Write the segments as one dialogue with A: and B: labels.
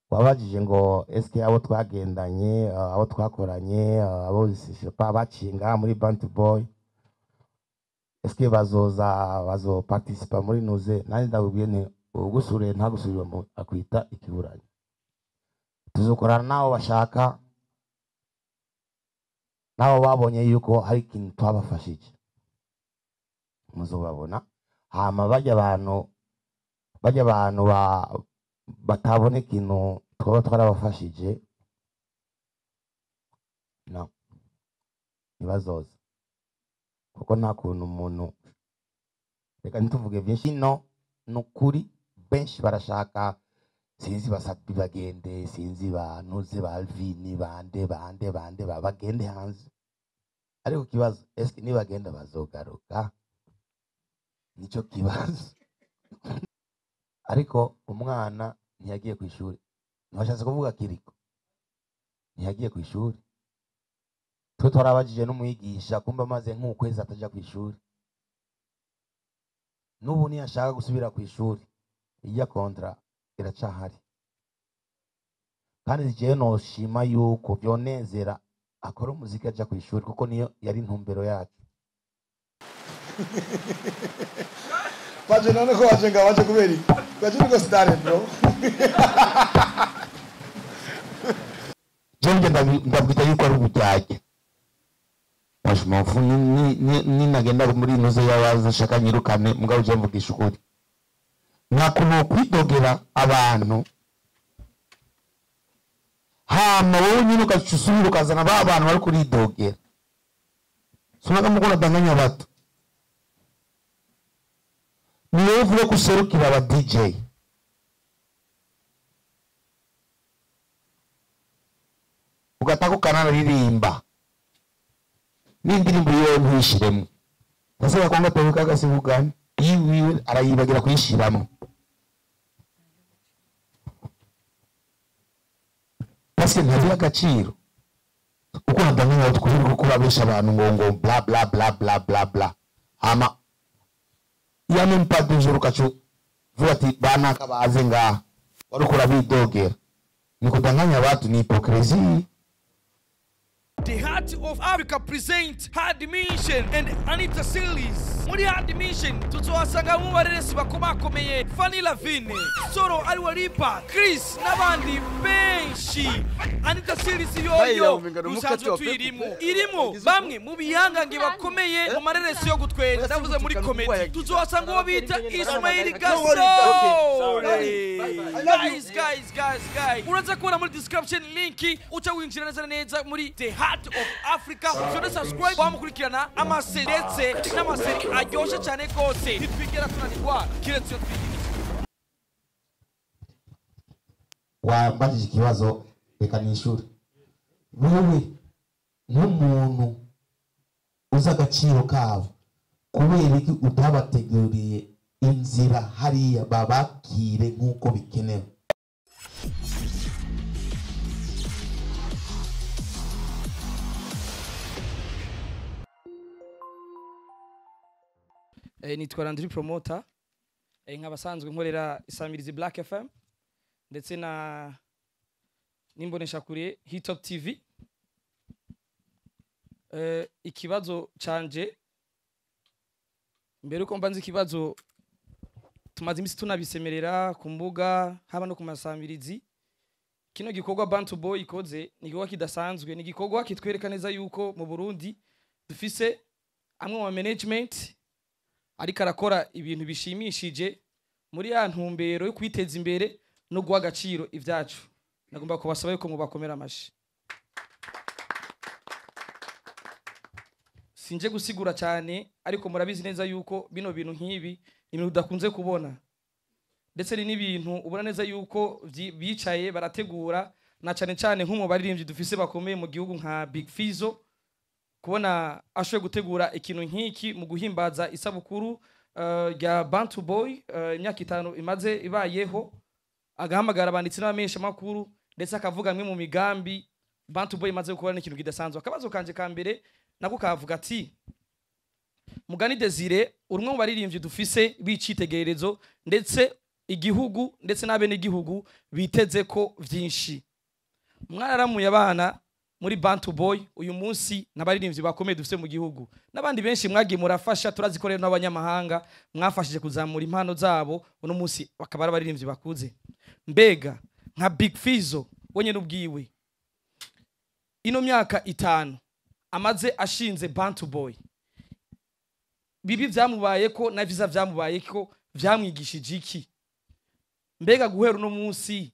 A: wabajije ngo eske abo twagendanye abo twakoranye abo bacinga muri Bantu Boy eske bazo participa muri nuze nani ndabwiye ne ugusure nta gusubira mu akwita ikiburanye tuzokorana nabo bashaka nabo babonye yuko hari ikintu twabafashije muzobabona hama bajya abantu batabone ikintu twaba twarabafashije no nibazoza kuko nta kuntu umuntu reka ntituvuge byinshi no nukuri benshi barashaka sinzi basati bagende sinzi banuze balvini bande bagende hanze ariko kibazo eske nibagenda bazogaruka nico kibazo ariko umwana ntiyagiye ku ishuri ntibashatse kuvuga kiriko ntiyagiye ku ishuri twe twarabajije n'umwigisha kumba maze nk'ukwezi ataja ku ishuri n'ubu ntiyashaka gusubira ku ishuri ijya kontra iracahari kandi jewe noshima yuko byonezera akora umuziki aja ku ishuri kuko niyo yari intumbero yacu
B: Waje none ko waje ngawaje kuberi waje niko stare bro
A: Jonge ndabwita yuko ari ubujyaje Washimofu ni nagenda muri nuze yawaza shaka nyirukane mugabo je mvugisha ukuri nakuno kwidogera abantu hama wowe nyine ukacusubira ukazana ba bantu bari kuridogera sunaga mukora danganya bato niwe vuga kuserukira aba DJ ugatako kanana ririmba n'indirimbo yo ntishiremo ndasaba ko ngatobuka gasibugani yiwe arayibagira kuyishiramo basi ntazi agaciro uko ndamenya tukubira ko babesha abantu ngo bla bla bla bla bla bla ama yane mpade njuru kacu vuga ati bana kabaze nga warukura bidogera nikudanganya abantu ni hypocrisy.
C: The Heart of Africa present Hard Mission and Anita series. Muri Hard Mission tutowasanga mu bareresi bakomeye Fanny Lavine, Soro Aliwalipa, Chris n'abandi benshi. Anita series yoyo usanzwe irimo bamwe mu bihangange bakomeye mu mareresi yo gutwera ndavuze muri comedy. Tutowasanga uwo bita Ismail Gasso. Guys. Uraza kubona muri description link uca winjira neza muri The Heart of Africa. So subscribe bamukurikirana amaseri ndetse n'amaseri aryoshe cyane gose ntitwigera tunanirwa kiretse yo twigira
A: wambajije ikibazo reka nishuri wewe nk'umuntu uza agaciro kabo kubera iki utabateguriye inzira hariya babakire nk'uko bikenewe.
C: nitwa Landry Promoter nk'abasanzwe nkorera isamirizi Black FM ndetse na nimbonesha kure Hit Top TV. Ikibazo canje mbere uko mbanze ikibazo tumaze imisi tunabisemerera ku mbuga haba no ku masamirizi. Kino gikorwa Bantu Boy ikoze ni gikorwa kidasanzwe, ni gikorwa kitwereka neza yuko mu Burundi dufise amwe mu management ariko arakora ibintu bishimishije muri ya ntumbero yo kwiteza imbere no guha agaciro ivyacu. Nagomba kubasaba yuko mubakomera amashi. Sinje gusigura cyane ariko murabizi neza yuko bino bintu nk'ibi ibintu udakunze kubona, ndetse ni n'ibintu ubona neza yuko bicaye barategura na cyane nk'umubaririmbyi dufise bakomeye mu gihugu nka Big FIZZO kubona ashoye gutegura ikintu nk'iki mu guhimbaza isabukuru ya Bantu Boy imyaka 5 imaze ibayeho, agahamagara abanditsi n'abamesha makuru ndetse akavuga mwe mu migambi Bantu Boy imaze gukora n'ikintu kidasanzwe. Akabazo kanje ka mbere nako kavuga ati Mugani Desire urumwe mu baririmbyi dufise bicitegererezo ndetse igihugu ndetse n'abene igihugu biteze ko vyinshi. Mwararamuye abana muri Bantu Boy uyu munsi n'abaririmbyi bakomeye dufite mu gihugu n'abandi benshi mwagiye murafasha turazikorera n'abanyamahanga mwafashije kuzamura impano zabo uno munsi bakaba ari abaririmbyi bakuze. Mbega nka Big Fizzo wenye n'ubwiwe ino myaka 5 amaze ashinze Bantu Boy, bibi vyamubaye ko na visa vyamubaye ko vyamwigishije iki? Mbega guhera uno munsi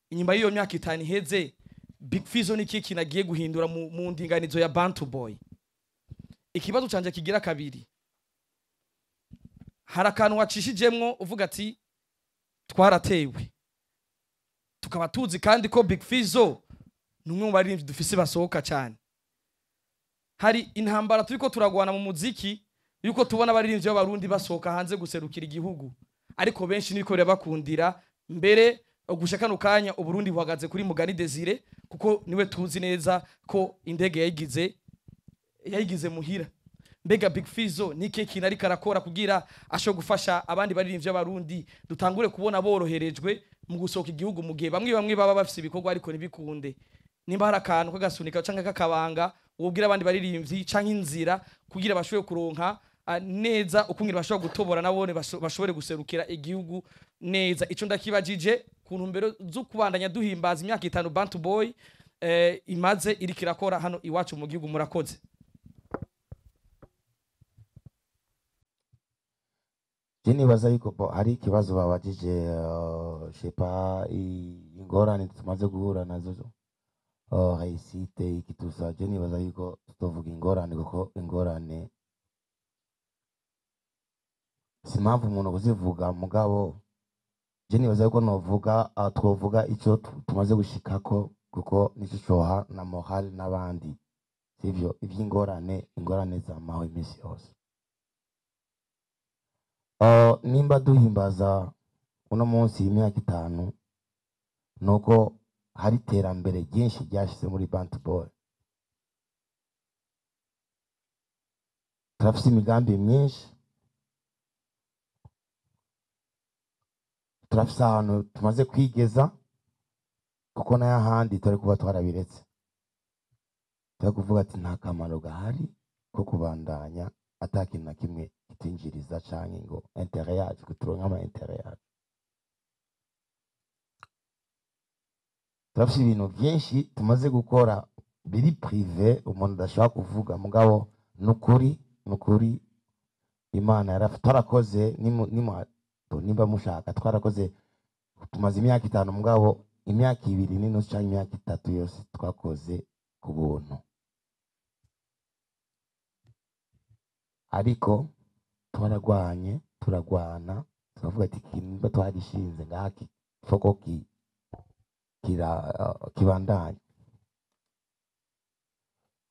C: inyuma y'iyo myaka 5 iheze Big Fizzo ni kiki nagiye guhindura mu ndinganizo ya Bantu Boy? Ikibazo canje kigira kabiri, harakantu wacishijemwo uvuga ati twaratewe, tukaba tuzi kandi ko Big Fizzo numwe mu baririmbyi dufise basohoka cyane. Hari intambara turiko turagwana mu muziki yuko tubona abaririmbyi b'abarundi basohoka hanze guserukira igihugu, ariko benshi niko bakundira mbere gushaka no kanya Uburundi buhagaze kuri Mugani Desire kuko niwe tuzi neza ko indege yayigize muhira. Mbega Big Fizzo nike kintu ari karakora kugira asho gufasha abandi baririmbyi b'abarundi dutangure kubona boroherejwe mu gusohoka igihugu mu gihe bamwe baba bafise ibikorwa ariko nibikunde? Nimba hari akantu kagasunika canke kakabanga wobwira abandi baririmbyi canke inzira kugira bashoboye kuronka neza ukungira bashobora gutobora nabone bashobore guserukira igihugu neza. Ico ndakibajije ku ntumbero zo kubandanya duhimbaza imyaka 5 Bantu Boy imaze iri kirakora hano iwacu mu gihugu. Murakoze.
A: Jeni baza yuko hari ikibazo babajije shepa ingorane tumaze guhura nazo haisite ikitusa. Jeni baza yuko tutovuga ingorane kuko ingorane simpamvu umuntu kuzivuga mugabo Jeni baza yuko novuga twovuga ico tumaze gushikako kuko nico coha na moral n'abandi sivyo ingorane zamaho imisi yose. Nimba duhimbaza uno munsi imyaka 5 nuko hari terambere ryinshi ryashize muri Bantu Boy. Turafise imigambi myinshi, turafise ahantu tumaze kwigeza kuko nayo ahandi turi kuba twarabiretse. Turi kuvuga ati nta kamaro gahari ko kubandanya atakintu na kimwe kitinjiriza canke ngo intérêt yacu kuturonka ama intérêt yacu. Turafise ibintu byinshi tumaze gukora biri privé umuntu adashobora kuvuga mugabo nukuri Imana twarakoze nimba mushaka twarakoze tumaze imyaka 5 mugabo imyaka 2 n'inusu canke imyaka 3 yose twakoze ku buntu. Ariko turagwana turavuga ati kimba twarishinze ngaki foko kibandanye.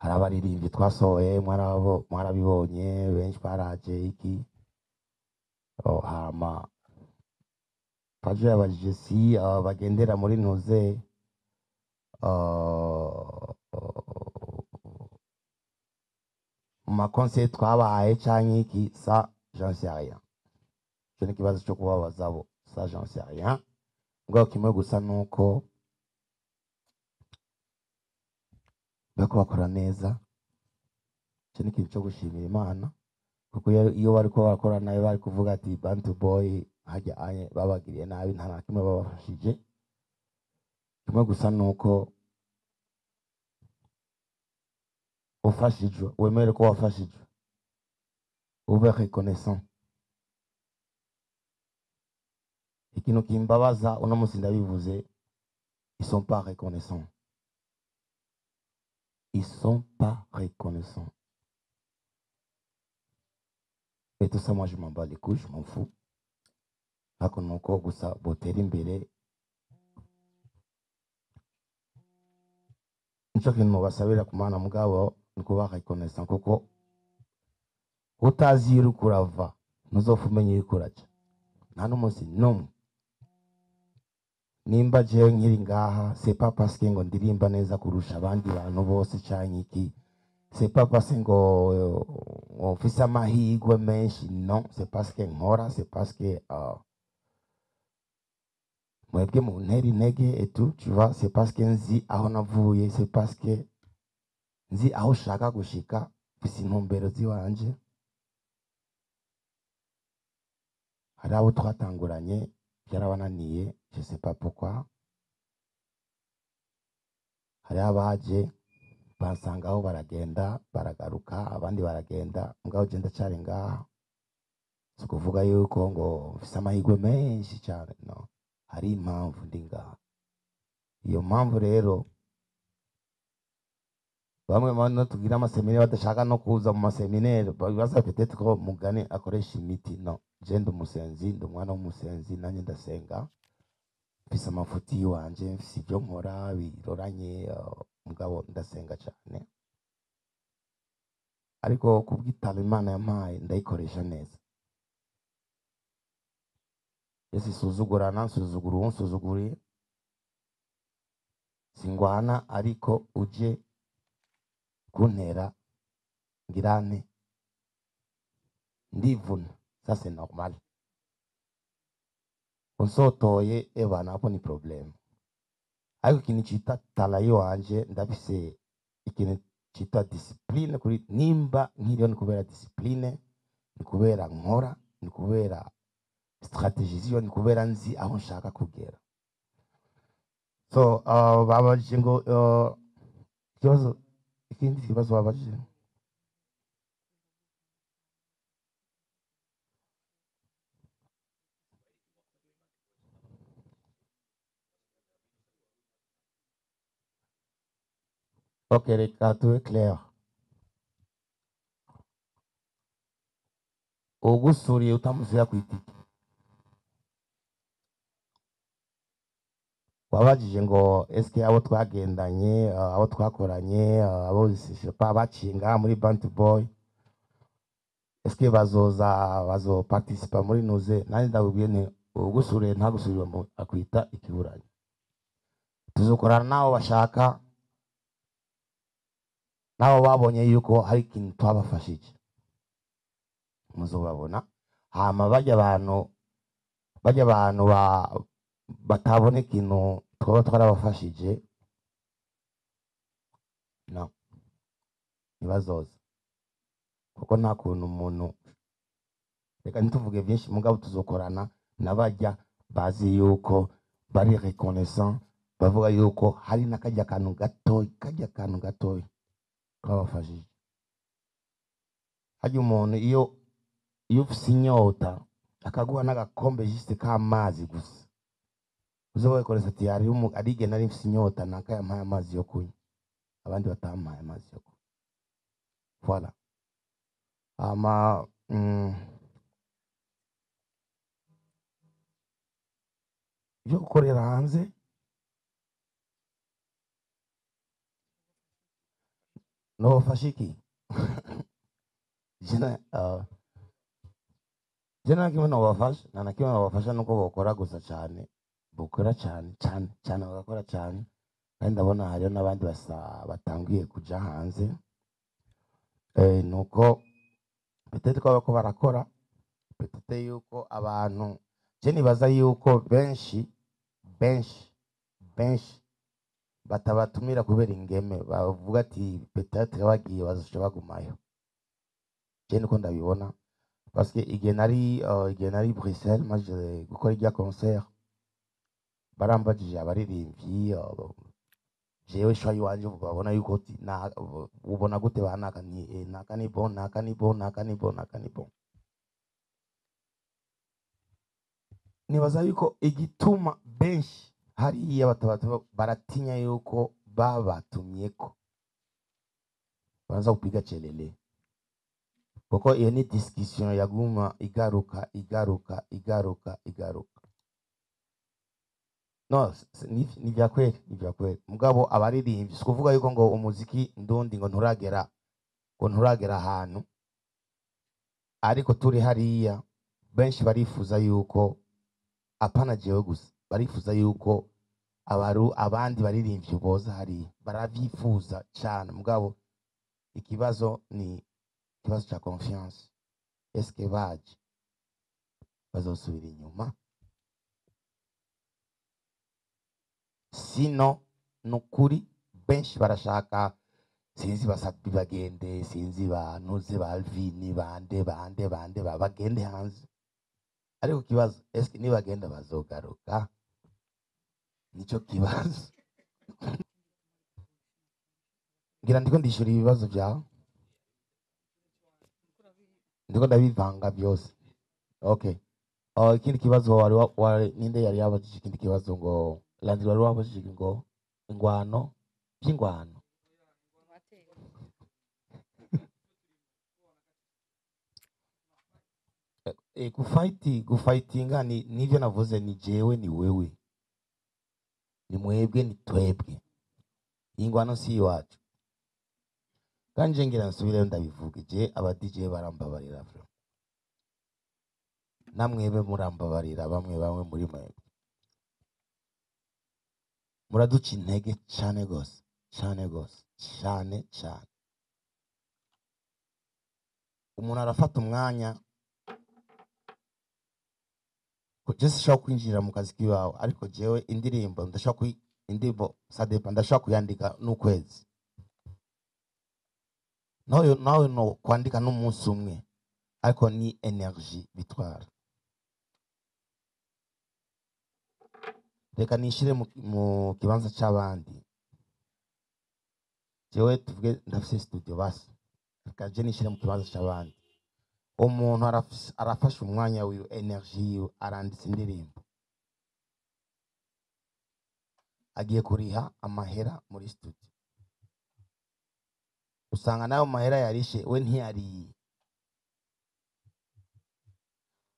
A: Hari abaririmbyi twasohoye mwarabibonye benshi baraje iki hama paje yabajije si bagendera muri ntuze ma concert twabaye canke iki ça j'en sais rien. Je ne kibazo cyo kubabaza bo ça j'en sais rien. Ngo kimwe gusa nuko bako bakora neza. Cyo ni kintu cyo gushimira Imana kuko iyo bari ko bakora nayo bari kuvuga ati Bantu Boy hajya anye babagiriye nabi nta nakimwe babafashije. Kimwe gusa nuko ufashijwe wemere ko wafashijwe ube reconnaissant. Ikintu kimbabaza uno munsi ndabivuze, ils sont pas reconnaissants. Ils sont pas reconnaissants. Et tout ça, moi je m'en bats les couilles, je m'en fous. Hako nuko gusa botera imbere. Nico kintu basabira ku Mana mugabo nuko reconnaissant kuko utazi ukurava ntuzofumenye ikuraje. Nta n'umunsi numwe nimba je nkiri ngaha c'est pas parce que ngo ndirimba neza kurusha abandi bantu bose canke iki, c'est pas parce que ngo ofisa amahigwe menshi, non, c'est parce que nkora, c'est parce que mwebwe mu ntera intege etu tu vois c'est parce que nzi aho navuye, c'est parce que nzi aho ushaka gushika, mfise intumbero ziwanje. Hari abo twatanguranye byarabananiye, je sais pas pourquoi. Hari abaje bansangaho baragenda baragaruka, abandi baragenda, mugabo je ndacyari ngaha. Si kuvuga yuko ngo mfise amahirwe menshi cyane, no. Hari impamvu ndi ngaha. Iyo mpamvu rero bamwe bano tugira amaseminari badashaka no kuza mu maseminari baza peut-être ko mugani akoresha imiti, no. Je ndi umusenzi, ndi umwana w'umusenzi, nanjye ndasenga, mfise amafuti yiwanje, mfise ibyo nkora biroranye, mugabo ndasenga cyane, ariko kubw'italo Imana yampaye ndayikoresha neza. Yesu isuzugurana, nsuzugura uwo nsuzuguriye, singwana, ariko uje kuntera ngirane ndivuna, ça c'est normal. Unsotoye ebana hapo ni problem. Ariko ikintu cita talayo wanje ndafise ikintu cita discipline, kuri nimba nkiriyo ni kubera discipline, ni kubera nkora, ni kubera strategie ziyo, ni kubera nzi aho nshaka kugera. So babajije ngo ikibazo, ikindi kibazo babajije, ok, reka tube clair. Ugusuriye utamusuya kwitiki. Wabajije ngo eske abo twagendanye, abo twakoranye, abo pa bacinga muri Band Boy, eske bazo participa muri nuze. Nani ndabubwiye nti ugusuriye ntagusuriye mu akwita ikiburanye. Tuzokorana nabo bashaka, nabo babonye yuko hari ikintu twabafashije, muzobabona. Hama bajya abantu batabona ikintu twaba twarabafashije, no, ntibazoza, kuko nta kuntu umuntu, reka ntituvuge byinshi, mugabo tuzokorana n'abajya bazi yuko bari reconnaissant, bavuga yuko hari n'akajya kantu gatoyi twabafashije. Hajya umuntu iyo ufise inyota akaguha n'agakombe juste k'amazi gusa, uzobaye koresa ati arige nari mfise inyota nakayampaye amazi yo kunywa, abandi batampaye amazi yo kunywa. Voilà. Ama byo gukorera hanze nobafasha iki? Jena kimwe nobafasha, na kimwe nobafasha nuko bokora gusa cyane, bokora cyane bagakora cyane. Kandi ndabona hariyo n'abandi batangiye kuja hanze, nuko peut-être ko barakora, peut-être yuko abantu, je nibaza yuko benshi batabatumira kubera ingeme, bavuga ati peut-être bagiye bazoca bagumayo. Je niko ndabibona, parce que igihe nari Bruxelles maze gukora irya concert, barambajije abaririmbyi, jewe shwayi wanje babona yuko ubona gute banaka, ni naka ni bon. Nibaza yuko igituma benshi hariya batabatu baratinya yuko babatumyeko baraza kupiga chelele, kuko iyo ni discussion yaguma igaruka. No, ni vya kweli. Mugabo abaririmbyi sikuvuga yuko ngo umuziki ndundi ngo nturagera ahantu, ariko turi hariya benshi barifuza yuko, apana jewe gusa, barifuza yuko abandi baririmbyi boza hariya, baravyifuza cyane. Mugabo ikibazo ni ikibazo cha confiance. Eske baje bazosubira inyuma? sino nukuri benshi barashaka sinzi basabi bagende sinzi banuze balvini bande bagende hanze ariko kibazo eske nibagenda bazogaruka nico kibazo ngira ndiko ndishura ibibazo byawe ndiko ndabivanga byose okay ikindi kibazo wari ninde yari yabajije ikindi kibazo ngo Landry wari wabajije ngo ingwano by'ingwano gufightinga nivyo navuze ni jewe ni wewe ni mwebwe ni twebwe ingwano si iwacu kanje ngira nsubire ndabivuga je aba DJ barambabarira bro namwebe murambabarira bamwe muri mwebwe muraduca intege cyane gose cyane umuntu arafata umwanya kugeza ushaka kwinjira mu kazi kiwawe ariko jewe indirimbo ndashaka indirimbo sadepa ndashaka kuyandika n'ukwezi nawe no kwandika n'umunsi umwe ariko ni energy bitwara reka nishire mu kibanza cy'abandi jewe tuvuge ndafise studio basi reka je nishire mu kibanza cy'abandi umuntu arafasha umwanya wiwe energy yiwe aranditse indirimbo agiye kuriha amahera muri studio usanga nayo mahera yarishe we ntiyariye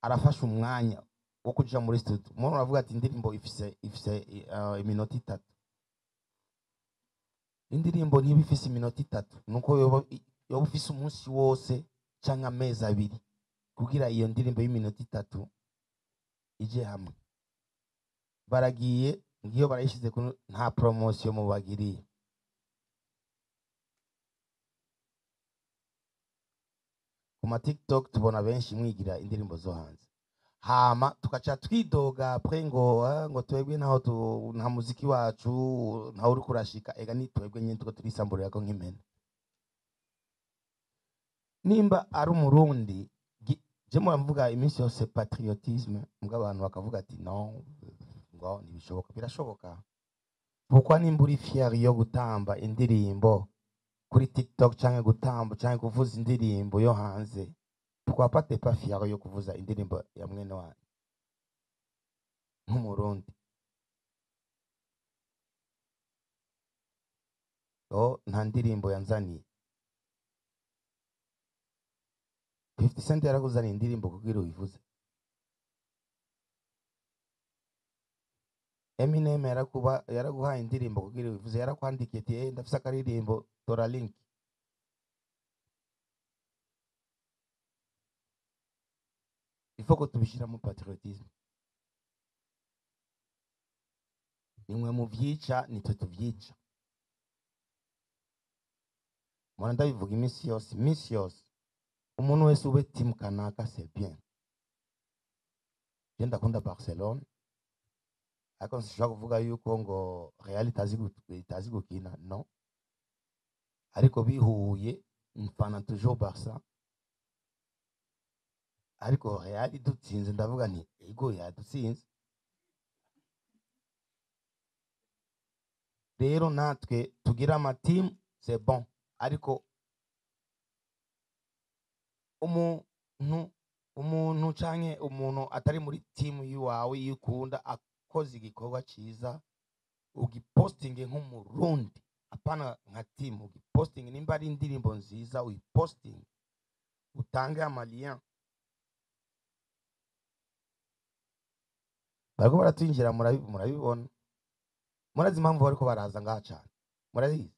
A: arafasha umwanya wo kuja muri studio umuntu aravuga ati indirimbo ifise iminota 3 indirimbo ntibifise iminota 3 nuko yoba ufise umunsi wose cyangwa amezi 2 kugira iyo ndirimbo y'iminota 3 ije hamwe baragiye ngiyo barayishize nta promotion mu bagiriye kuma TikTok tubona benshi mwigira indirimbo zo hanze hama tukaca twidoga pre ngo twebwe naho nta muziki wacu nta uri kurashika ega ni twebwe nyine tuko turisamburira ko nk'imena nimba ari umurundi je muravuga iminsi yose patriotisme mbwa abantu bakavuga ati no ngo nibishoboka birashoboka pourquoi nimba uri fier yo gutamba indirimbo kuri TikTok canke gutamba canke kuvuza indirimbo yo hanze pourquoi pas t'es pas fier yo kuvuza indirimbo ya mwene wanyu nk'umurundi nta ndirimbo yanzaniye 50 Cent yarakuzaniye indirimbo kugira uyivuze Eminem yaraguhaye indirimbo kugira uyivuze yarakwandikiye ati ndafise akaririmbo tora link il faut que tubishira mu patriotisme nimwe mu vyica nitwe tuvyica mwana ndabivuga iminsi yose umuntu wese ube team kanaka c'est bien je ndakunda Barcelone ariko sinshobora kuvuga yuko ngo Real itazi gukina no ariko bihuye mfana toujours Barca ariko Real dutsinze ndavuga nti ego yadutsinze rero natwe tugira ama team c'est bon ariko umuntu canke umuntu atari muri team yiwawe yikunda akoze igikorwa ciza ugipostinge nk'umurundi apana nka team ugipostinge nimba ari indirimbo nziza uyipostinge utange amalien bariko baratwinjira murabibona murazi impamvu bariko baraza ngaha cane murabizi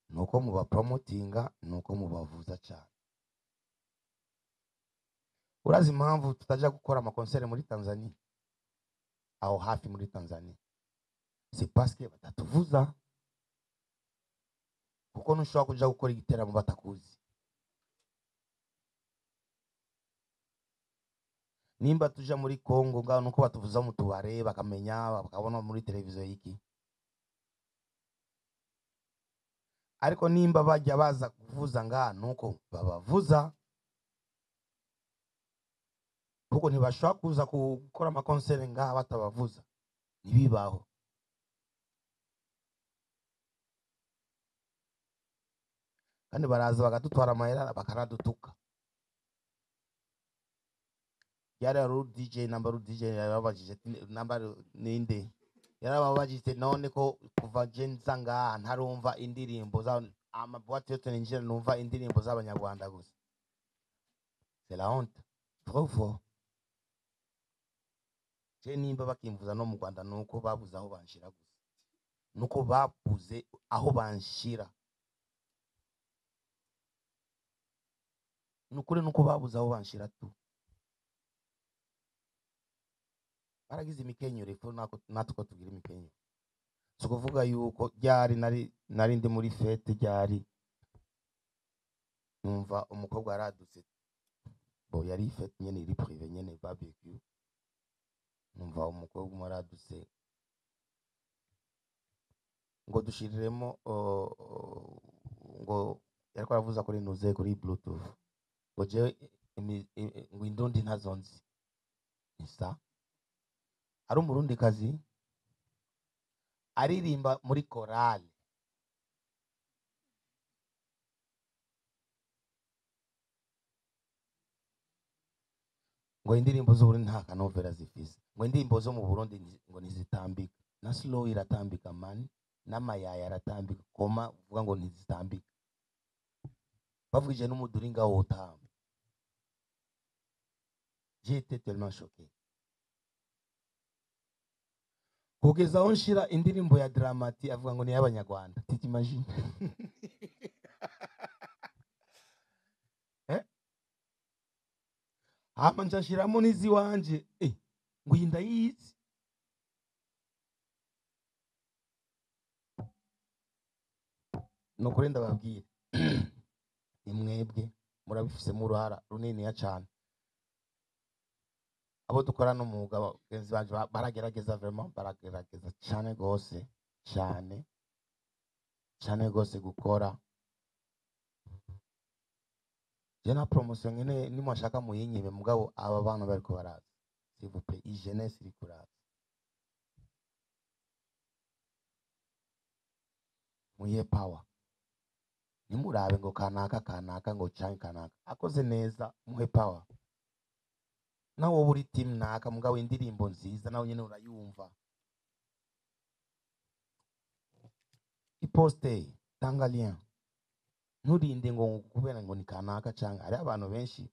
A: nuko muba promotinga nuko mubavuza cyane urazi impamvu tutaja gukora ama concert muri Tanzania aho hafi muri Tanzania c'est parce que batatuvuza kuko ntushobora kuja gukora igiteramo batakuzi nimba tuja muri Congo ngaho nuko batuvuza mu tubare bakamenya bakabona muri televiziyo y'iki, ariko nimba bajya baza kuvuza ngaha nuko babavuza, kuko ntibashobora kuza gukora amakonseri ngaha batabavuza, ntibibaho. Kandi baraza bakadutwara amahera bakaradutuka. Yari DJ number DJ yarabajije number ninde, yarababajije none ko kuva jenza ngaha ntarumva indirimbo za amabwate yote ninjira numva indirimbo z'Abanyarwanda gusa. C'est la honte. Trop fort. Je nimba bakimvuza no mu Rwanda nuko babuze aho banshira gusa, nuko babuze aho banshira, nukuri nuko babuze aho banshira tu. Baragize imikenyero ifu natwe tugira imikenyero. So kuvuga yuko ryari nari ndi muri fete ryari numva umukobwa aradutse, bo yari fete nyene iri privé nyene barbecue, numva umukobwa umuradutse ngo dushiriremo ngo yariko aravuza kuri nuze kuri bluetooth, ngo je ngo indundi ntazonzi isa, ari umurundi kazi aririmba muri korale, ngo indirimbo z'Uburundi nta kanovera zifise, ngo indirimbo zo mu Burundi ngo ntizitambika, na slow iratambika mani, n'amayaya aratambika, koma uvuga ngo ntizitambika, bavugije n'umuduri ngaho utamba. J'étais tellement choqué. Kugeza aho nshira indirimbo ya Dramati avuga ngo ni y'Abanyarwanda. Titi imagine. Hama nshashiramo nizi wanje, ngo iyi ndayizi. Nukuri ndababwira, imwebwe murabifisemo uruhara runini ya cyane. Abo dukorana umwuga bagenzi banje baragerageza, vraiment baragerageza cyane gose, cyane gose gukora. Je na promotion nyene nimwashaka muyinyime, mugabo aba bantu bariko baraza, s'il vous plaît, i jeunesse iri kuraza, muye power. Nimurabe ngo kanaka ngo canke kanaka akoze neza, muhe power. Nawo buri team naka mugabo indirimbo nziza nawe nyene urayumva, iposte tanga lien, nturinde ngo kubera ngo ni kanaka canke. Ari abantu benshi,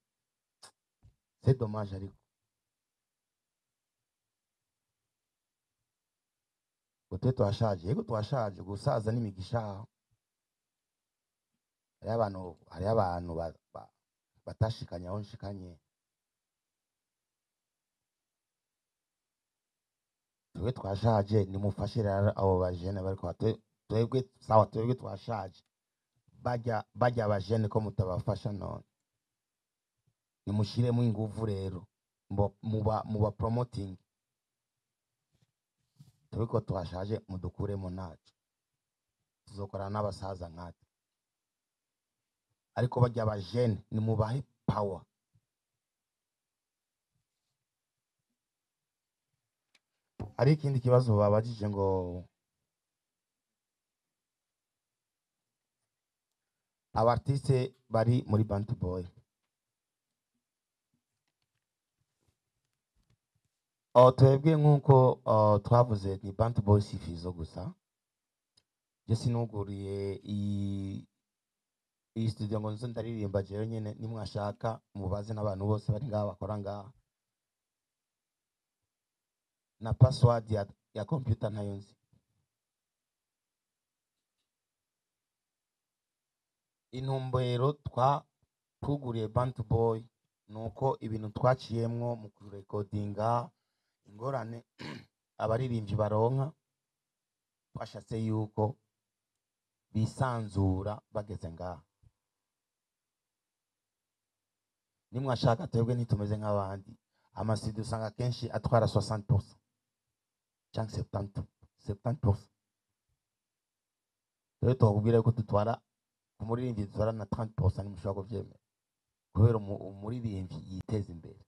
A: c'est dommage, ariko twe twashaje, yego twashaje, gusaza n'imigisha. Hari abantu batashikanye aho nshikanye. Twe twashaje, nimufashe rero abo bajene bariko twebwe sawa, twebwe twashaje, bajya abajene ko mutabafasha none, nimushiremo inguvu rero, muba promoting. Twebwe twashaje mudukuremo nacu, tuzokorana n'abasaza nkate, ariko bajya abajene nimubahe power. Hari ikindi kibazo babajije ngo abartiste bari muri Bantu Boy. Twebwe nk'uko twavuze ni Bantu Boy si FIZZO gusa. Je sinuguriye iyi studio ngo nzo ndaririmba jewe nyene, nimwashaka mubaze n'abantu bose bari ngaha bakora ngaha, na password ya computer ntayo nzi. Intumbero twuguriye Bantu Boy nuko ibintu twaciyemwo mu kurecordinga, ingorane abaririmbyi baronka, twashatse yuko bisanzura bageze ngaha. Nimwashaka twebwe ntitumeze nk'abandi, amasidi usanga kenshi atwara 60% cyangwa 70%. Rero twakubwira ko dutwara umuririmbyi dutwara na 30% nimushobora kubyemera kubera umuririmbyi yiteza imbere.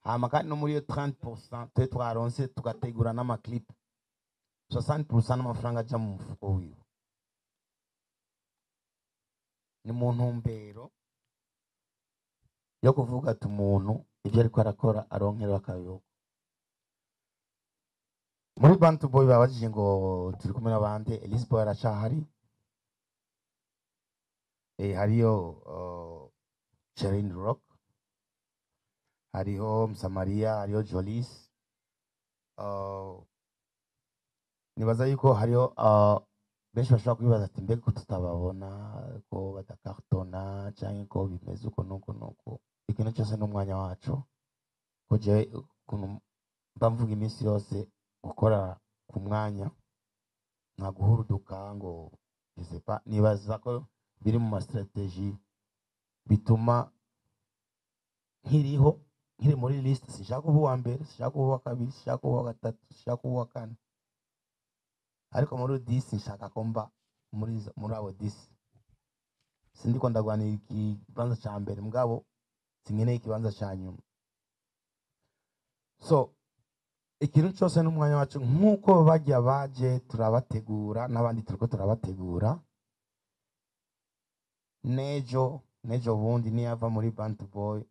A: Hama kandi no muri iyo 30% twe twaronse tugategura n'amaclip 60% n'amafaranga aja mu mufuko wiwe. Ni mu ntumbero yo kuvuga ati umuntu ibyo ariko arakora aronkera akayogo. Muri Bantu Boy babajije ngo turi kumwe n'abandi, Elizabeth aracahari, hariyo Cherine Rock, hariho Msamaria, hariho Jolis, nibaza yuko hariho benshi bashobora kwibaza ati mbega ko tutababona ko badakartona cyangwa ko bimeze uko nuko. Ikintu cyose n'umwanya wacu ko jewe ukuntu mba mvuga iminsi yose gukora ku mwanya nta guhuruduka ngo gisepa. Nibaza ko biri mu strategy bituma nkiri muri list, sishaka kuba uwa mbere, sishaka kuba uwa kabiri, sishaka kuba uwa gatatu, sishaka kuba uwa kane, ariko muri 10 nshaka ko mba muri abo 10. Sindiko ndagwanira ikibanza cya mbere mugabo sinkeneye ikibanza cya nyuma. So ikintu cyose n'umwanya wacu nk'uko bajya baje turabategura n'abandi turiko turabategura. Nejo bundi niyava muri Bantu Boy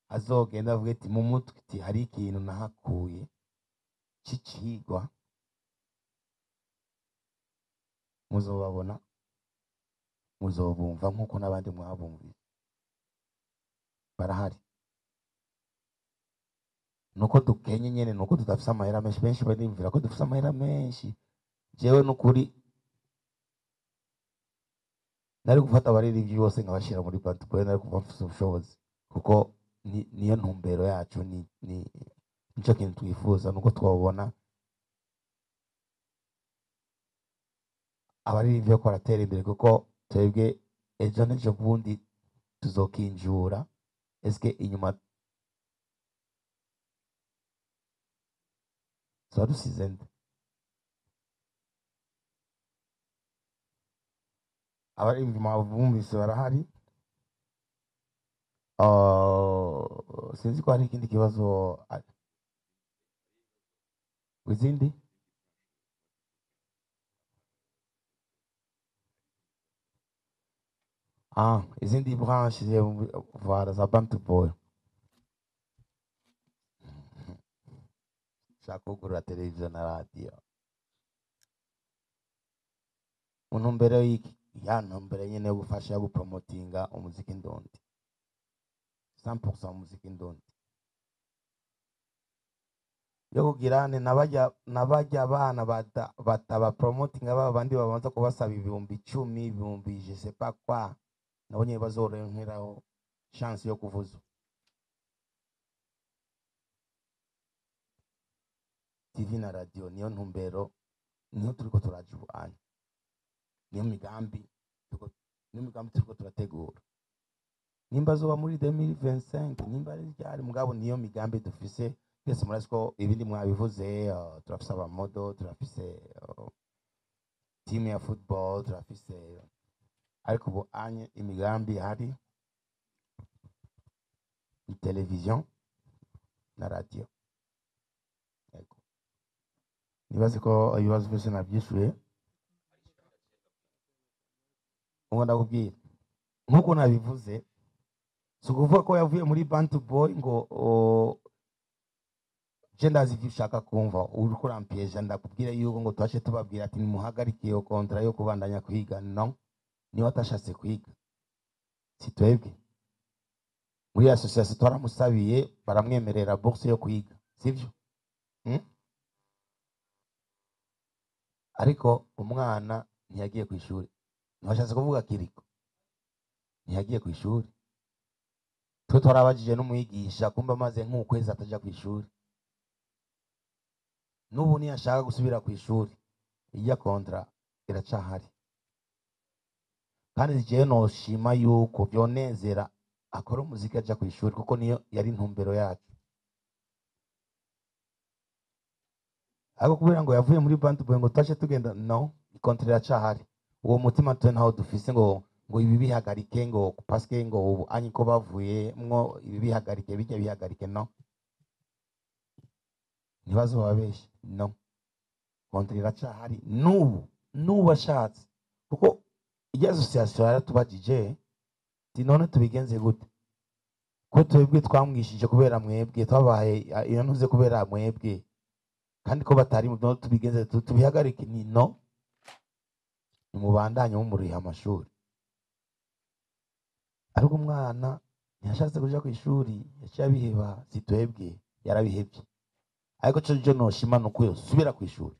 A: azogenda avuga ati mu mutwe ati hari ikintu nahakuye c'icigwa, muzobabona, muzobumva nk'uko n'abandi mwabumvise barahari. Nuko dukenye nyene, nuko tudafise amahera menshi. Benshi barimvira ko dufise amahera menshi. Jewe n'ukuri nari gufata abaririmbyi bose nkabashira muri Bantu Boy, nari kuva mfise ubushobozi kuko niyo ntumbero yacu, nico kintu twifuza, nuko twabona abaririmbyi bako baratera imbere, kuko twebwe ejo n'ejo bundi tuzokinjura. Eske inyuma dusize nde? Abaririmbyi mwabumvise barahari. Sinzi ko hari ikindi kibazo wizindi. Izindi branche za Bantu Boy shaka kugura televiziyo na radio. Untumbero ntumbero nyene yo gufasha gupromotinga umuziki ndondi 100% umuziki ndondi, yo kugirane nabajya abana bataba promoting aba bandi babanza kubasaba ibihumbi 10, ibihumbi je sais pas quoi, nabonye bazoronkeraho chance yo kuvuza. TV na radio niyo ntumbero, niyo turiko turajubanya, niyo migambi turiko turategura. Nimba zoba muri 2025, nimba ari ryari mugabo niyo migambi dufise. Twese murazi ko ibindi mwabivuze, turafise abamodo, turafise team ya football, turafise, ariko ubu anye imigambi hari ni television na radio. Nibaze ko ibibazo byose nabyishuye. Ngo ndakubwira nkuko nabivuze, so kuvuga ko yavuye muri Bantu Boy ngo je ndazi ivyo ushaka kumva, uri kurampiyeje. Ndakubwira yuko ngo twashe tubabwira ati nimuhagarike iyo kontra yo kubandanya kwiga. No, niwe atashatse kwiga, si twebwe. Muri association twaramusabiye baramwemerera bourse yo kwiga, sivyo? Ariko umwana ntiyagiye ku ishuri. Ntibashatse kuvuga kiriko ntiyagiye ku ishuri. Twe twarabajije n'umwigisha, kumba maze nk'ukwezi ataja ku ishuri. N'ubu ntiyashaka gusubira ku ishuri, ijya kontra iracahari. Kandi jewe noshima yuko byonezera akora umuziki aja ku ishuri kuko niyo yari intumbero yacu. Ariko kubera ngo yavuye muri band boy ngo taje tugenda, no, ikontrera cyahari. Uwo mutima twe ntaho dufise ngo ibi bihagarike ngo paske ngo ubu anyi ko bavuye mwo ibi bihagarike bijya bihagarike, no. Nibazo babeshe, no. Kontrera cyahari nubu bashatse kuko ijya association yaratubajije none tubigenze gute ko twebwe twamwishije kubera mwebwe twabaye iyo ntuze kubera mwebwe kandi ko batari mu tubigenze tubihagarike, ni no, nimubandanye mumuriha amashuri. Ariko umwana ntiyashatse kuja ku ishuri, yaciye abiheba, zitwebwe yarabihebye. Ariko cyo noshima nuko yosubira ku ishuri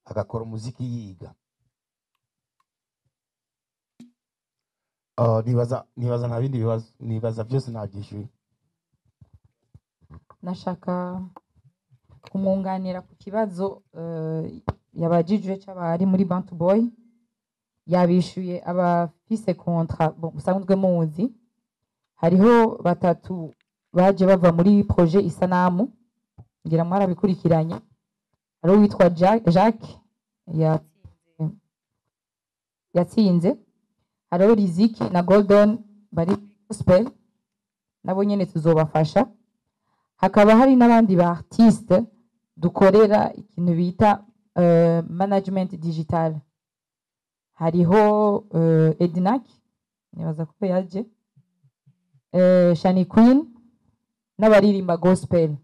A: agakora umuziki yiga. Nibaza nta bindi bibazo, nibaza byose nabyishuye.
D: Nashaka kumwunganira ku kibazo yabajijwe cy'abari muri Bantu Boy. Yabishuye abafise contrat musanzwe muzi, hariho batatu baje bava muri projet Isanamu, ngira mwarabikurikiranye. Hariho witwa Jacques yatsinze, hariho Riziki na Golden bari gospel nabo nyene tuzobafasha. Hakaba hari n'abandi ba artiste dukorera ikintu bita management digital. Hariho Ednak nibaza ko yaje, Shani Queen n'abaririmba gospel.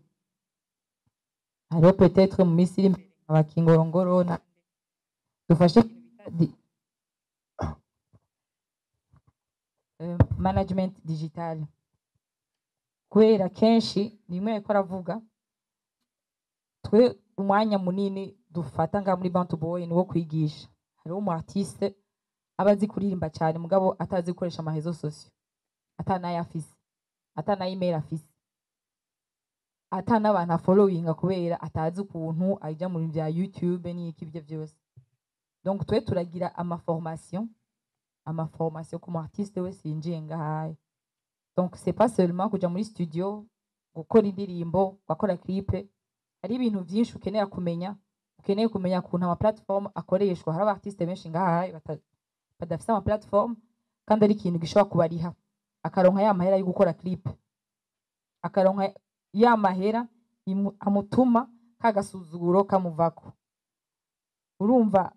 D: Hariho peut-être mu misiri abakingorongoro na dufashe management digital. Kwera kenshi nimwe ko aravuga twe umwanya munini dufata nga muri Bantu Boy niwo kwigisha. Hariho umu artiste abazi kuririmba cyane mugabo atazi gukoresha amahezo sosio, atanaye afise, atanaye email afise, atana abantu following kubera atazi ukuntu ajya muri bya YouTube n'iki byo byose. Donc twe turagira ama formation ku mu artiste wese yinjiye ngahaye. Donc c'est pas seulement kuja muri studio gukora indirimbo, gukora clip. Hari ibintu byinshi ukeneye kumenya kuntu ama platform akoreshwa. Hari artiste benshi ngahaye badafite ama platform kandi ari ikintu gishobora kubariha, akaronka ya mahera yo gukora clip, akaronka ya mahera amutuma kagasuzuguro kamuvako. Urumva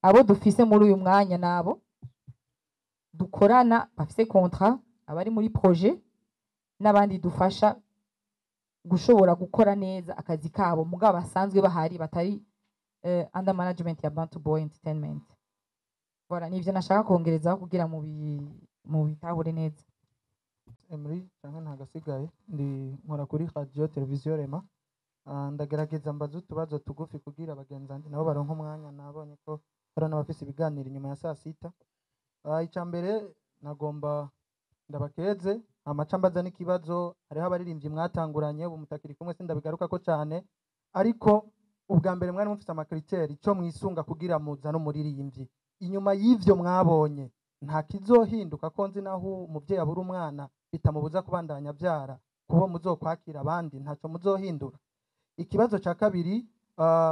D: abo dufise muri uyu mwanya nabo dukorana bafise contrat, abari muri projet n'abandi dufasha gushobora gukora neza akazi kabo mugabo basanzwe bahari batari under management ya Bantu Boy Entertainment. Voilà, nivyo nashaka kongereza kugira mu bitahure neza.
E: Emery cyangwa ntagasigaye ndi nkora kuri radio televiziyo Rema. Ndagerageza mbaza utubazo tugufi kugira abagenzanzi nabo baronka umwanya. Nabonye ko hari n'abafise ibiganiro inyuma ya saa sita. Icambere nagomba ndabakeze amacambaza n'ikibazo. Hariho abaririmbyi mwatanguranye ubu mutakiri kumwe sindabigaruka ko cyane, ariko ubwa mbere mwari mufite amakriteri ico mwisunga kugira muza no muririmbyi. Inyuma y'ivyo mwabonye nta kizohinduka ko nzi naho umuvyeyi abura umwana bitamubuza kubandanya byara kubo muzokwakira abandi ntaco muzohindura. Ikibazo ca kabiri,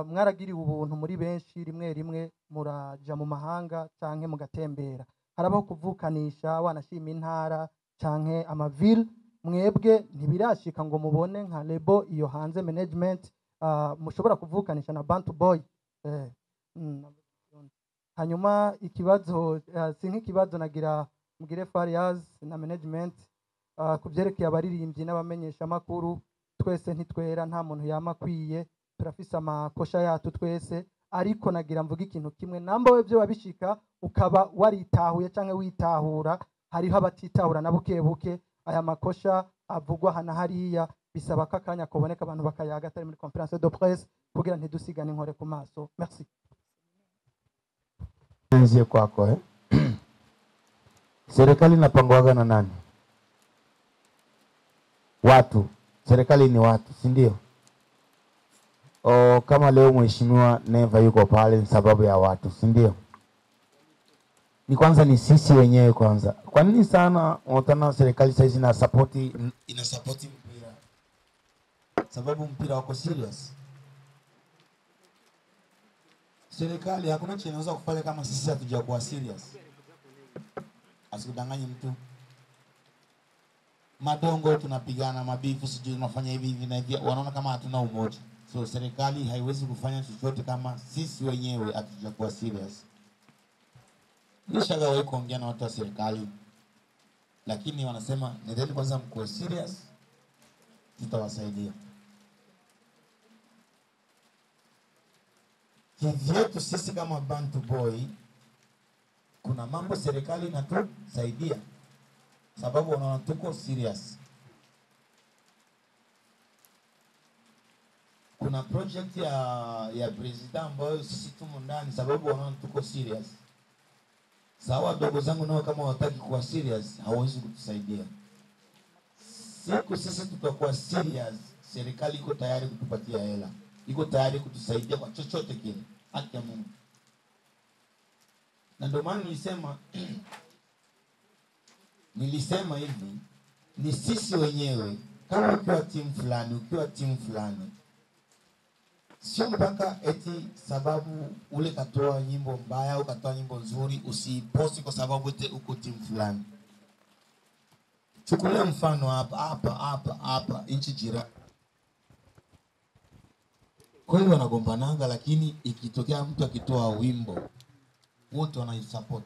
E: mwaragiriwe ubuntu muri benshi, rimwe muraja mu mahanga canke mugatembera, harabaho kuvukanisha wanashima intara canke amaville. Mwebwe ntibirashika ngo mubone nka lebo iyo hanze management mushobora kuvukanisha na Bantu Boy. Hanyuma ikibazo sinkikibazo nagira mugire Fariaz na management kubyerekeye abaririmbyi n'abamenyesha makuru. Twese ntitwera, nta muntu yamakwiye, turafise amakosha yacu twese, ariko nagira mvuga ikintu kimwe, namba we byo babishika ukaba waritahuye canke witahura, hariho abatitahura na buke aya makosha avugwa hana hariya, bisaba kakanya kuboneka abantu bakayaga atari muri conference de presse kugira ntidusigane inkore ku maso. Merci.
A: Nzie kwako serikali inapangwaga na nani? Watu. Serikali ni watu, si ndio? Kama leo mheshimiwa Neva yuko pale ni sababu ya watu, si ndio? ni kwanza ni sisi wenyewe kwanza. Kwa nini sana unaona serikali sasa ina support mpira? Sababu mpira wako serious. Serikali hakuna kitu inaweza kufanya kama sisi hatujakuwa serious. Asikudanganye mtu. Madongo tunapigana, mabifu sijui tunafanya hivi hivi na hivi, wanaona kama hatuna umoja. So serikali haiwezi kufanya chochote kama sisi wenyewe hatujakuwa serious. Nishaga kuongea na watu wa serikali, lakini wanasema nendeni kwanza mkuwe serious, tutawasaidia. Hivyo sisi kama Bantu Boy, kuna mambo serikali inatusaidia sababu wanaona tuko serious. Kuna project ya president ambayo sisi tumo ndani sababu wanaona tuko serious. Sawa dogo zangu nao kama wataki kuwa serious hawezi kutusaidia. Siku sisi tutakuwa serious, serikali iko tayari kutupatia hela. Iko tayari kutusaidia kwa chochote kile. Haki ya Mungu. Na ndio maana nilisema hivi, ni sisi wenyewe kama ukiwa timu fulani, sio mpaka eti sababu ule katoa nyimbo mbaya au katoa nyimbo nzuri usiposti kwa sababu eti uko timu fulani. Chukulia mfano hapa nchi jirani. Kwa hiyo wanagombananga, lakini ikitokea mtu akitoa wimbo wote wanaisupport.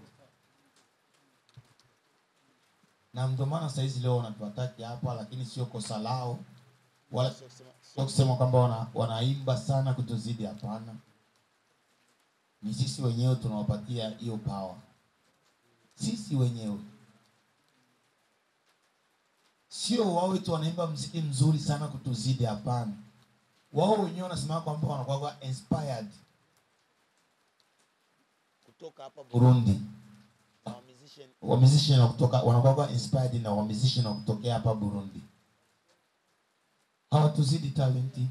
A: Na ndio maana saizi leo wanatuataki hapa, lakini sio kosa lao wala sio kusema kwamba wanaimba sana kutuzidi, hapana. Ni sisi wenyewe tunawapatia hiyo power. Sisi wenyewe. Sio wao tu wanaimba muziki mzuri sana kutuzidi, hapana. Wao wenyewe wanasema kwamba wanakuwa inspired kutoka hapa Burundi. Wa musician kutoka wanakuwa inspired na wa musician kutokea hapa Burundi. Hawatuzidi talenti,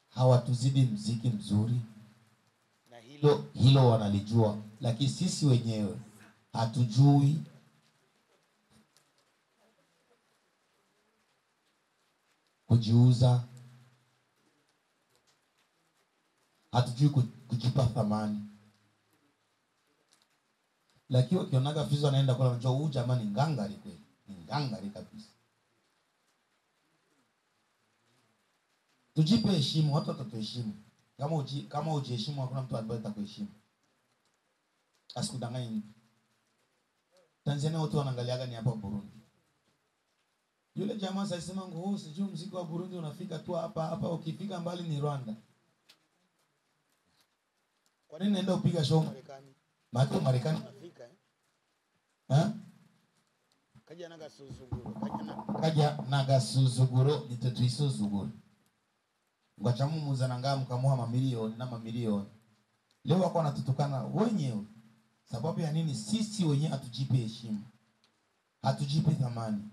A: hawatuzidi muziki mzuri, na hilo wanalijua, lakini sisi wenyewe hatujui. Kujiuza, hatujui kujipa thamani. Lakini ukionaga Fizzo anaenda kwa mjoo, huyu jamaa ni ngangari kweli, ni ngangari kabisa. Tujipe heshima, watu watatuheshimu. Kama hujiheshimu hakuna mtu ambaye atakuheshimu. Asikudanganye mtu. Tanzania watu wanaangaliaga ni hapa Burundi. Yule jamaa sasa sema ngo sijui muziki wa Burundi unafika tu hapa, ukifika mbali ni Rwanda. Kwa nini naenda kupiga show Marekani? Marekani unafika Kaja nagasuzuguro nitetuisuzuguro. Ngachamu muzananga mkamuha mamilioni. Leo wako wanatutukana wenyewe. Sababu ya nini? Sisi wenyewe hatujipe heshima. Hatujipe thamani.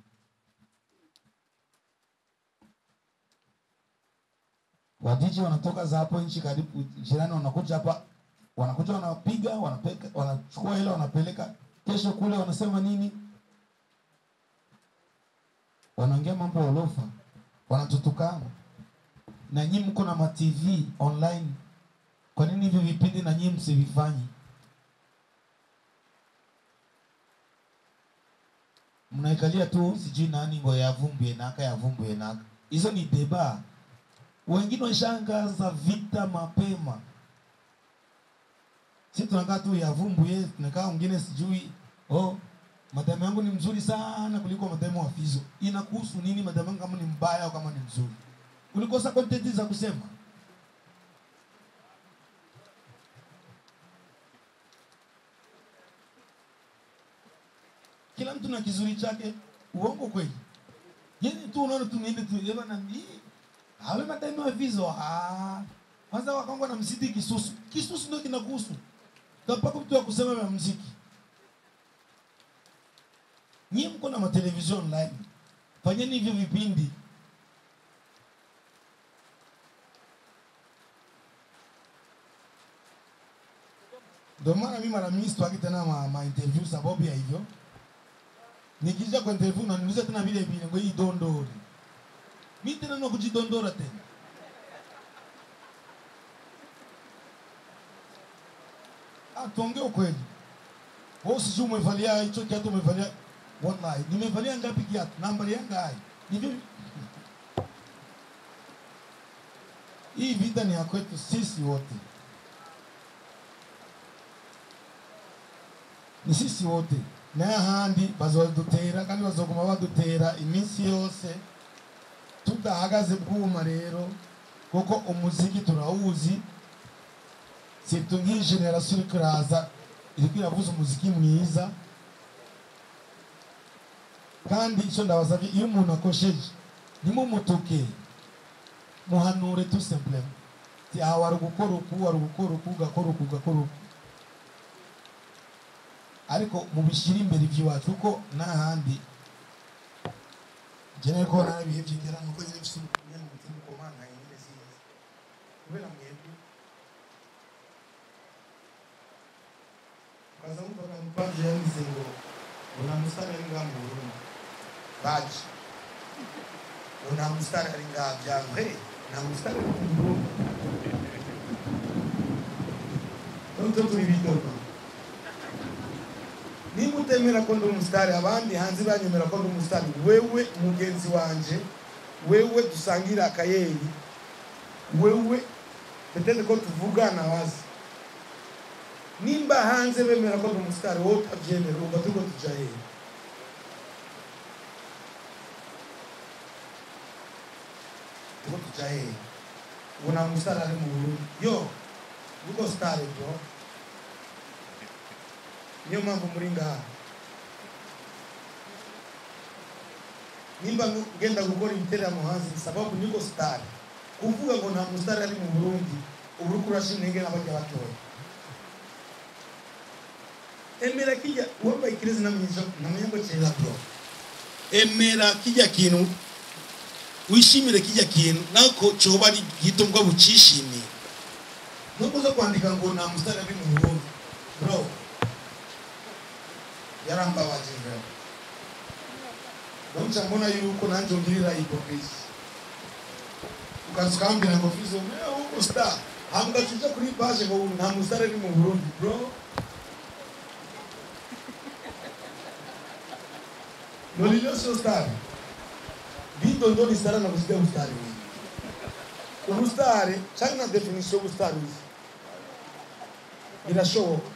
A: Wadiji wanatoka za hapo nchi karibu jirani wanakuja hapa, wanakuja wanapiga, wanachukua hela wanapeleka, kesho kule wanasema nini? Wanaongea mambo olofa, wanatutukana. Na nyinyi mko na TV online. Kwa nini hivi vipindi na nyinyi msivifanyi? Mnaikalia tu sijui nani ngo ya vumbu enaka. Hizo ni deba. Wengine washangaza vita mapema. Sisi tunakaa tu ya vumbu yetu, tunakaa wengine sijui madam yangu ni mzuri sana kuliko madam wa Fizzo. Inakuhusu nini madam yangu kama ni mbaya au kama ni mzuri? Ulikosa content za kusema. Kila mtu na kizuri chake, uongo kweli. Yeye tu unaona tu niende tu yeba na mimi. Hawe madam wa Fizzo. Kwanza wakangwa na mzidi kisusu. Kisusu ndio kinakuhusu. Tapaka mtu wa kusema ya muziki. Nyinyi mko na matelevision online. Fanyeni hivyo vipindi.
B: Ndio maana mimi mara mingi sitaki tena ma interview sababu ya hivyo. Nikija kwa interview na niuliza tena vile vile ngo hii dondori. Mimi tena na kujidondora tena. Tuongee ukweli. Wewe sijui umevalia hicho kiatu umevalia. Wallahi, nimevalia ngapi kiatu? Nambari yangu hai. Hivi hii vita ni ya kwetu sisi wote. Ni sisi wote. Na handi bazodutera kandi bazoguma badutera iminsi yose. Tudahagaze bwuma rero kuko umuziki turawuzi. Sibyo nk'iyi generation iri kuraza iri iravuza umuziki mwiza. Kandi icyo ndabasabye iyo umuntu akosheje nimumutuke muhanure tout simplement ti aho ari gukora uku gakora uku ariko mubishira imbere by'iwacu uko n'ahandi jene ko nawe bihe byigera nuko nyine bifite umutima ukomanga nyine size kubera mwebwe kaza mvuga mpanje yanise ngo una musana n'ingambo Burundi baje una musana ari ngabyange na musana n'ingambo Tonto tubibitoka nimutemera ko ndi umusitari abandi hanze banyemera ko ndi umusitari wewe mugenzi wanje wewe dusangira akayeri wewe petete ko tuvugana wazi nimba hanze bemera ko ndi umusitari wowe utabyemera ubwo tuko tujaye tuko tujaye una umusitari ari mu Burundi yo uko stari bro niyo mpamvu muri ngaha nimba ngenda gukora ibiteramo hanze sababu niko star kuvuga ngo nta mustar ari mu Burundi ubu kurasha intege n'abajya batoya emera kijya wamba ikirezi namenye ngo cyera bro emera kijya kintu wishimire kijya kintu nako coba ari gito mbwa bucishimiye nuko zo kwandika ngo nta mustar ari mu Burundi bro yarambabaje bro donc mbona yuko nanjye ngirira hypocrisie ukazikambira ngo FIZZO uko star hambwa tuje kuri page ngo nta musare ari mu Burundi bro Nolilo so star bindo ndo star na kuzida star ubu star cyangwa definition ubu star birashoboka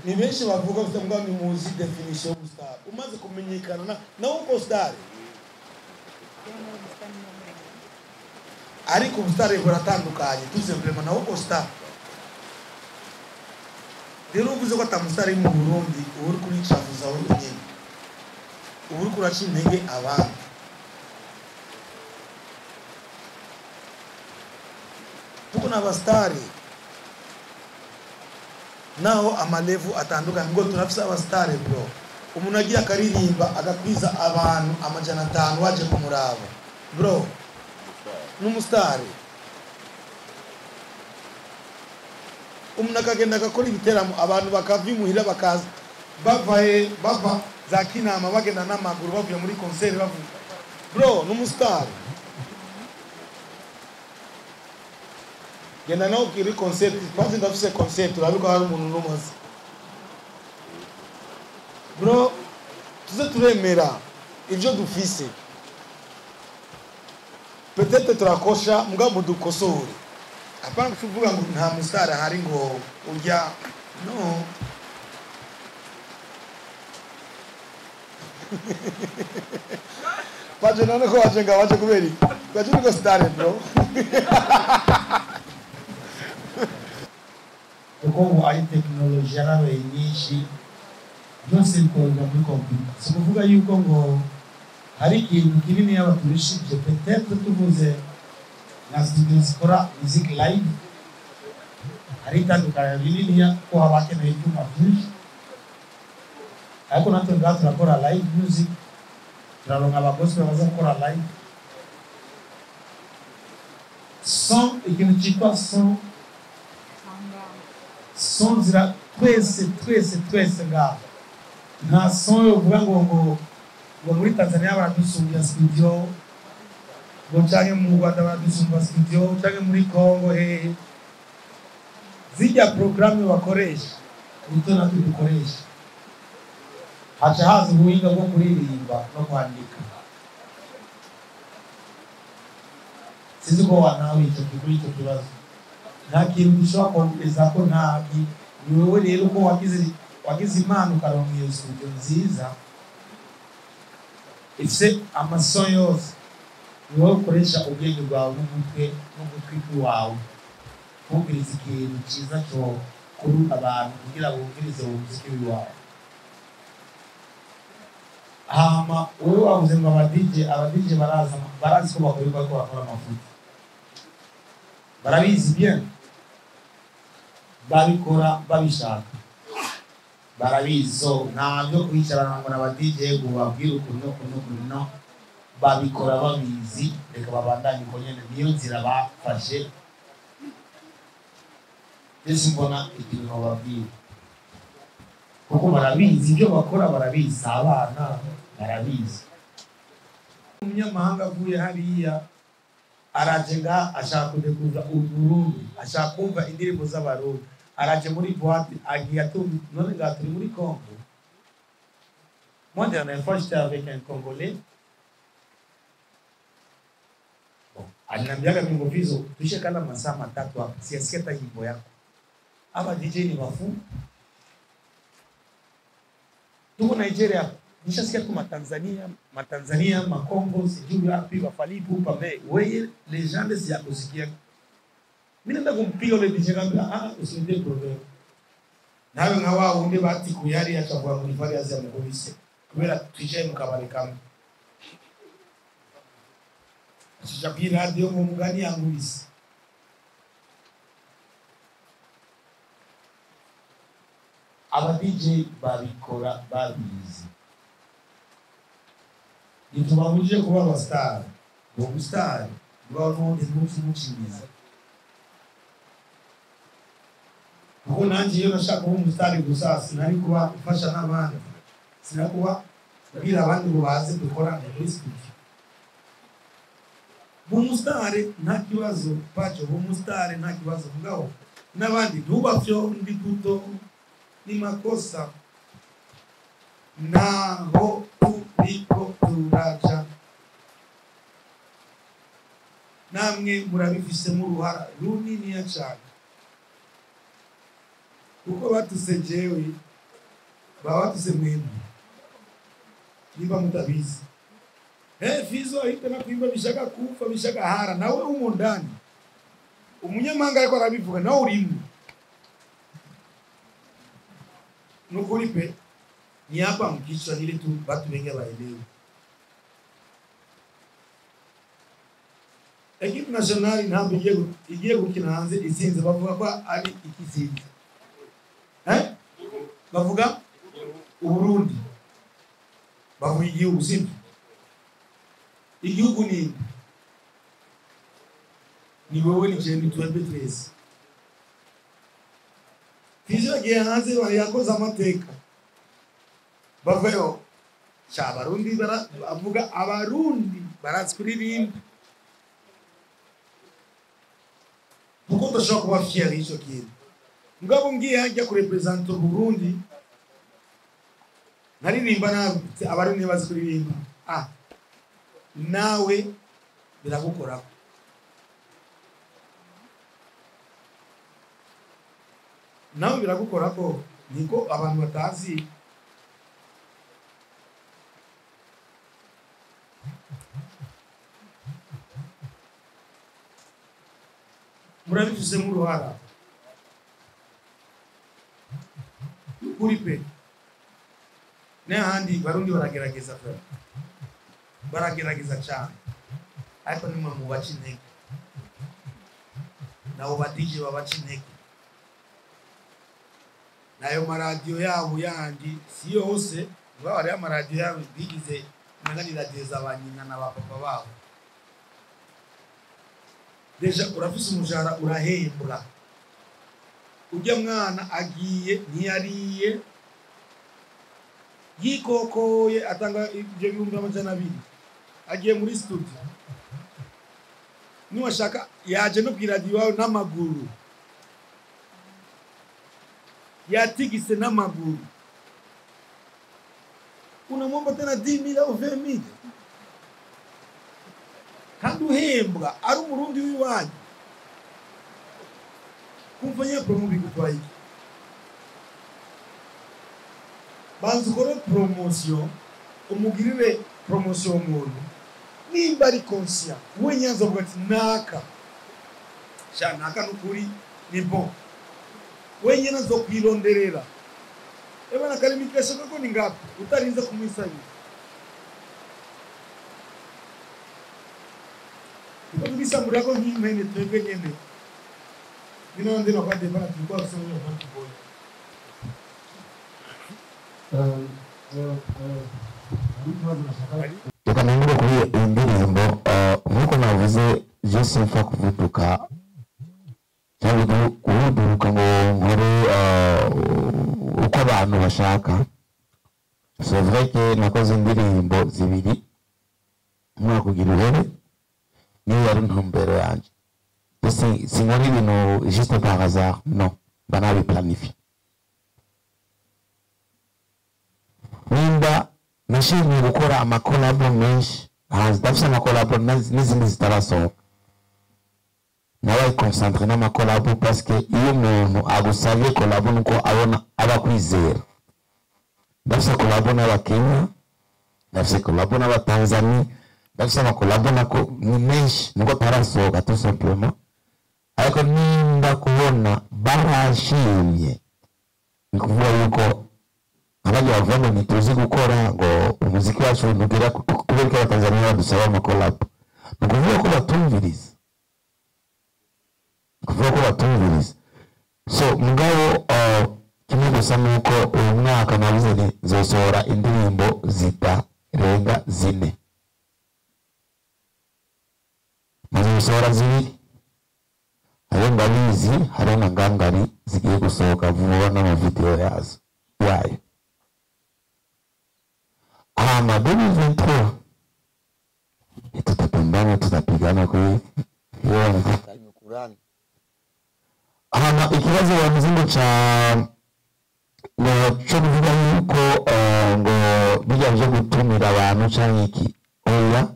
B: ni benshi bavuga ngo ni muzi definition of star umaze kumenyekana na uko star ariko star buratandukanye tout simplement na uko star rero uvuze ko atamustar mu Burundi uri kuri chafuza wenyine uri kuraca intege abantu tuko na bastari naho amalevu atandukanye ngo turafise abastare bro umuntu agiye akaririmba agakwiza abantu amajana 5 waje kumuraba bro n'umustare umuntu akagenda agakora ibiteramo abantu bakavimuhira bakaza bava za Kinama bagenda n'amaguru bavuye muri concert bavuye bro n'umustare genda naho kiri concert kwanza ndafise concert urabiko hari umuntu n'umuzi bro tuze turemera ivyo dufise peut-être turakosha mugabo dukosore apana kuvuga ngo nta musara hari ngo urya no baje none ko waje ngawaje kuberi baje ngo star bro
F: uko ubu ari tekinoloji yarabaye nyinshi byose bikorwa muri kompiyuta si kuvuga yuko ngo hari ikintu kinini yaba turishije peut-être tuvuze na studio zikora music live hari itandukanye rinini ko haba hakenewe ibyuma byinshi ariko natwe ngaha turakora live music turaronka abagosi baza gukora live son ikintu cyitwa son zira twese ngaho nta son yovuga ngo muri Tanzania baradusumbya studio ngo canke mu Rwanda baradusumbya studio canke muri Congo zijya programme bakoresha nito natwe dukoresha haca haza ubuhinga bwo kuririmba no kwandika sinzi ko wanawe icyo kuri icyo kibazo nta kintu gishobora kwongeza ko ni wowe rero ko wagize impano ukaronka iyo studio nziza ifise amaso yose ni wowe ukoresha ubwenge bwawe n'ugutwi wawe kumviriza ikintu cyiza cyo kuruta abantu kugira ngo wumvirize uwo muziki wawe hama wowe wavuze ngo abadije barazi ko bakora amafuti barabizi bien babikora babishaka barabizi so nta byo kwicarana ngo n'abadije ngo babwire ukuntu babikora babizi reka babandanye ko nyene niyo nzira bafashe ndetse mbona ikintu bababwira kuko barabizi ibyo bakora barabizi abana barabizi umunyamahanga avuye hariya araje nga ashaka kudekuza Uburundi ashaka kumva indirimbo z'abarundi araje muri boîte agiye atumva none nga turi muri Congo moi dernière fois j'étais avec un Congolais aliniambiaga ngo FIZZO tushe kala masaa matatu hapa siasikia hata nyimbo yako aba DJ ni wafu tuko Nigeria nishasikia tu Matanzania Makongo sijui wapi wafalipu pame wewe legende si yakusikia mimi nenda kumpiga ule DJ kamba usiende problem nawe ngawa unde bati kuyari achavwa muri various ya mugobise kubera twicaye mu kabari kamwe Shapira radio mu mugani yangubise aba DJ babikora babizi itubabuje kuba abastar bo star bwa n'undi n'umucimiza kuko nanjye iyo nashaka kuba umustar gusa sinari kuba ufasha n'abandi sinari kuba kubwira abandi ngo baze dukorane muri studio Bumustare nta kibazo pacho bumustare nta kibazo mugabo n'abandi ntubafyo ndi duto ni makosa naho turiko turaja namwe murabifisemo uruhara runini cyane kuko batusejewe baba tusemwemwe niba mutabizi FIZZO ahita na kuimba bishaka kufa bishaka hara nawe umundani umunyamanga ariko arabivuga nawe urimo nukuri pe ni hapa mkichwa ile tu watu wengi waelewe equipe nationale ntabwo igiye gukina hanze isinze bavuga ko ari ikisinze bavuga Uburundi bavuga igihugu simple igihugu ni wewe ni jeni twebwe twese FIZZO agiye hanze yakoze amateka bavuyo cy'abarundi baravuga abarundi barazi kuririmba kuko ndashaka kuba fier y'icyo kintu mugabo ngiye hajya kurepresenta Burundi naririmba abarundi bazi kuririmba nawe biragukora ko niko abantu batazi murabifisemo uruhara kuri pe n'ahandi barundi baragerageza cyane ariko nimwe mu baca intege nabo badije babaca intege nayo maradiyo yabo yandi si yose baba ari amaradiyo yabo bigize naganira deza abanyina n'abapapa babo
B: deja urafise umushahara urahembwa, ujya mwana agiye ntiyariye yikokoye atanga ibyo 200 agiye muri studio, niwashaka yaje no kwiradiyo wawe n'amaguru, yatigise n'amaguru, unamwomba tena 10,000 au 20,000 kandi uhembwa ari umurundi w'iwanyu. Kumfanyia promo bigutwaye iki? Banza ukore promotion, umugirire promotion umuntu nimba ari conscient we nyanza uvuga ati naka sha naka nukuri ni bon we nyina zo kwironderera eba na qualification kako ni ngapi utarinze kumwisabira. Ipo tubisambura ko nk'impene twebwe nyene bino ndino kwa debana tulikuwa tuseme kwa kiboy.
A: Reka nangire kuri iyi ndirimbo nk'uko navuze je simfa kuvuduka cyangwa kuvuduka ngo nkore uko abantu bashaka. C'est vrai que nakoze indirimbo zibiri umwaka ugira urebe niyo yari ntumbero yanjye. Sinkora ibintu juste par hasard, non, banabiplanifie. Nimba nashimye gukora amakolabo menshi ndafise amakolabo n'izindi zitarasohoka, nawe concentre n'amakolabo parce que iyo umuntu agusabye kolabo nuko abona abakwizera. Ndafise kolabo n'Abakenya, ndafise kolabo n'Abatanzania, ndafise amakolabo ni menshi nuko tarasohoka tout simplement. Ariko nimba kubona barashimye ni kuvuga yuko abandi bavuga ngo ntituzi gukora ngo umuziki wacu ntugera kubera ko Abatanzania badusaba amakolabo. Ni ukuvuga ko batumviriza. So mugabo kimwe gusa nuko uyu mwaka navuze nti nzosohora indirimbo zitarenga 4. Maze gusohora 2 hari ndabizi hari na ngangari zigiye gusohoka vuba n'amavideo yazo yayo. Ama 2023 tutapigana kuri hiyo Qur'an. Ama ikibazo wa mzingo cha cyo kuvuga yuko ngo bijyaje gutumira abantu cyangwa iki, oya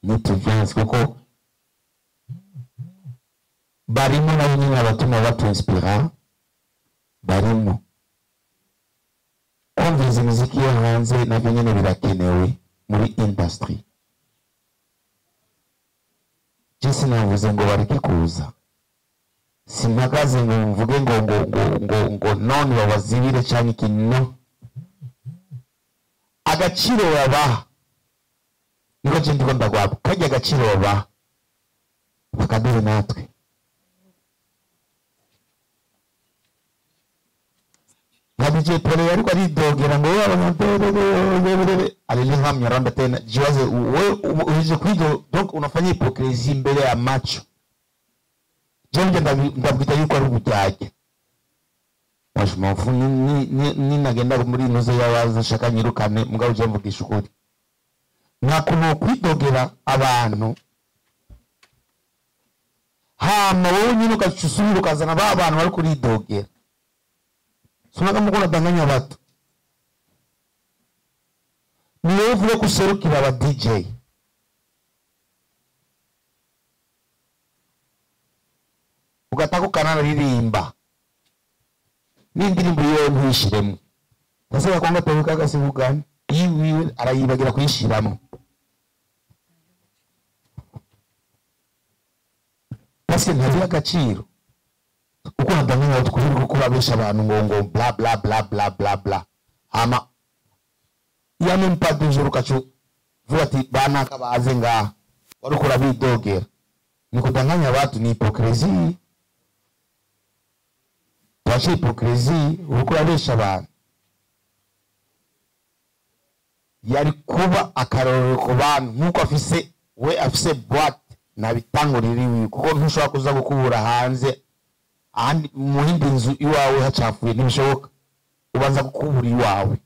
A: nitujanse kuko barimo na nyine abatuma batuinspira, barimo kumviza imiziki yo hanze nabyo nyine birakenewe muri industry. Jesi navuze ngo bareke kuza, simpagaze ngo mvuge ngo none babazibire cyane ikintu. Agaciro babaha niko je ndiko ndagwabo, kajya agaciro babaha bakaduhe natwe. DJ Pole ariko aridogera ngo wewe alihamya ramba tena jiwaze wewe uje kwido, donc unafanya hypocrisie mbele ya macho. Jenje ndabwita yuko ari ubujyaje. Washmafu ni nagenda muri noze yawaza shaka nyirukane mugabo je mvugisha ukuri. Nakuno kwidogera abantu hama wowe nyine ukacusubira ukazana ba bantu bari kuridogera. Sunaga mukona danganya bato. Niwe uvuye kuserukira aba DJ. Ugatako kanana ririmba. N'indirimbo yo ntishiremo. Ndasaba ko ngatabuka gasivugana. Iwiwe arayibagira kuyishiramo. Parce ntazi agaciro. Uko ndamenya tukuri kuko babesha abantu ngo bla bla bla bla bla bla. Ama yane mpadu juru kacu vuati bana kabaze nga warukura bidogera. Nikudanganya watu ni hypocrisie. Wachi hypocrisie uko babesha abantu. Yari kuba akarorero ku bantu nkuko afise we afise boîte nabitangurira iwi kuko ntushobora kuza gukubura hanze ahandi mu yindi nzu iwawe hacafuye ntibishoboka ubanza gukubura iwawe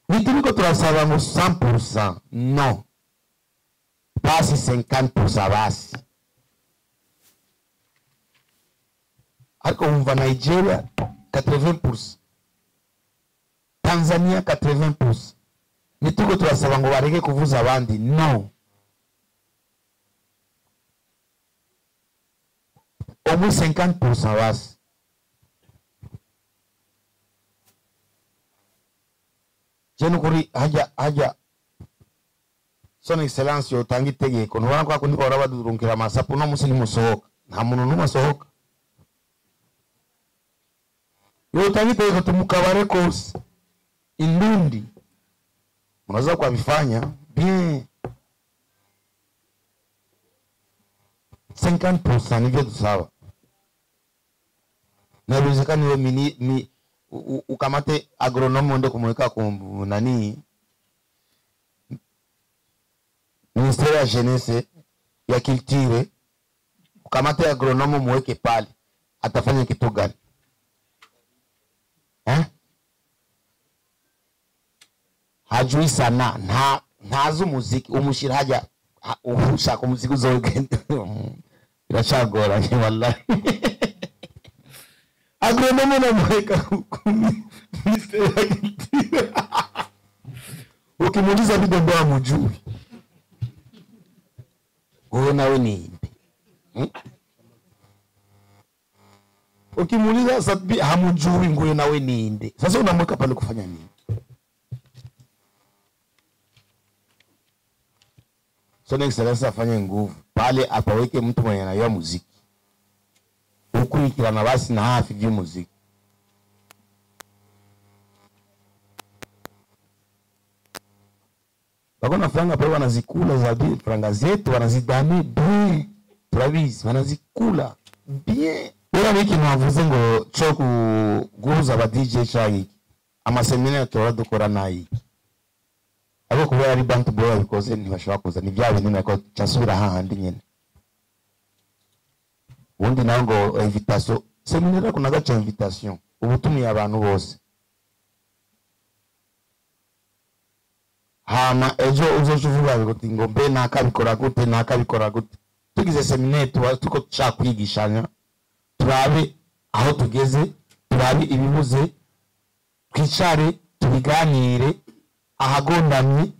A: nituriko turasaba ngo 100% no basi 50% basi ariko wumva Nigeria 80%, Tanzania 80%. Nituko turasaba ngo bareke kuvuza abandi no. Au moins 50% basi. Jeno kuri haja son excellence yotangi tegeko ntubona ko kundi bahora badurunkira amasapu no musi nimusohoka nta muntu numwe asohoka yotangi tegeko tumukabare kose indundi unaweza kuwafanya bien 50% nivyo tusawa na inawezekana wewe ni ukamate agronome uende kumweka kumbu nani ministeri ya jeunesse ya culture ukamate agronome muweke pale atafanya kitu gani hajui sana ntazi umuziki umushira haja ushaka umuziki uzogenda biracagoranye wallahi agronome na mweka ukimuuliza bidongo hamujui wewe nawe ni ukimuuliza sababu hamujui ngoye nawe ni inde sasa unamweka pale kufanya nini so next sasa afanye nguvu pale apaweke mtu mwenye anayua muziki ukurikirana basi na hafi vy'umuziki bakona franga pale wanazikula za franga zetu wanazidami bien turabizi wanazikula bien wala niki navuze ngo cyo kuguza ba DJ chagi ama seminaire turadukora nayi abo kuba ari bantu boya bikoze ntibashobora kuza ni bya bintu nako cyasubira hahandi nyene undi nango invitation seminaire kuna gacha invitation ubutumiye abantu bose hama ejo uzojuvuga bigoti ngo mbe nakabikora gute tugize seminaire tuko chakwigishanya turabe aho tugeze turabe ibibuze twicare tubiganire ahagondamye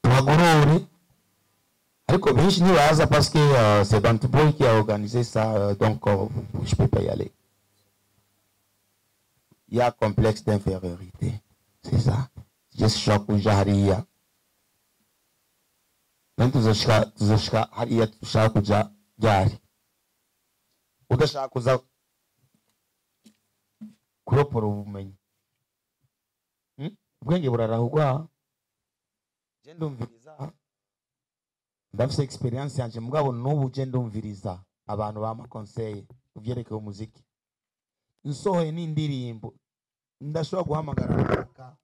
A: tuhagorore ariko benshi ntibaza parce que c'est Bantu Boy qui a organisé ça donc je peux pas y aller. Il y a complexe d'infériorité, c'est ça. Je choque ou jahriya. Même tuzoshika hariya tushaka kuja jari. Udashaka kuza kuropora ubumenyi. Ubwenge burarahugwa. Je ndumviriza ndafise experience yanje mugabo n'ubu je ndumviriza abantu bama conseil uvyerekeye umuziki nsohoye n'indirimbo ndashobora guhamagara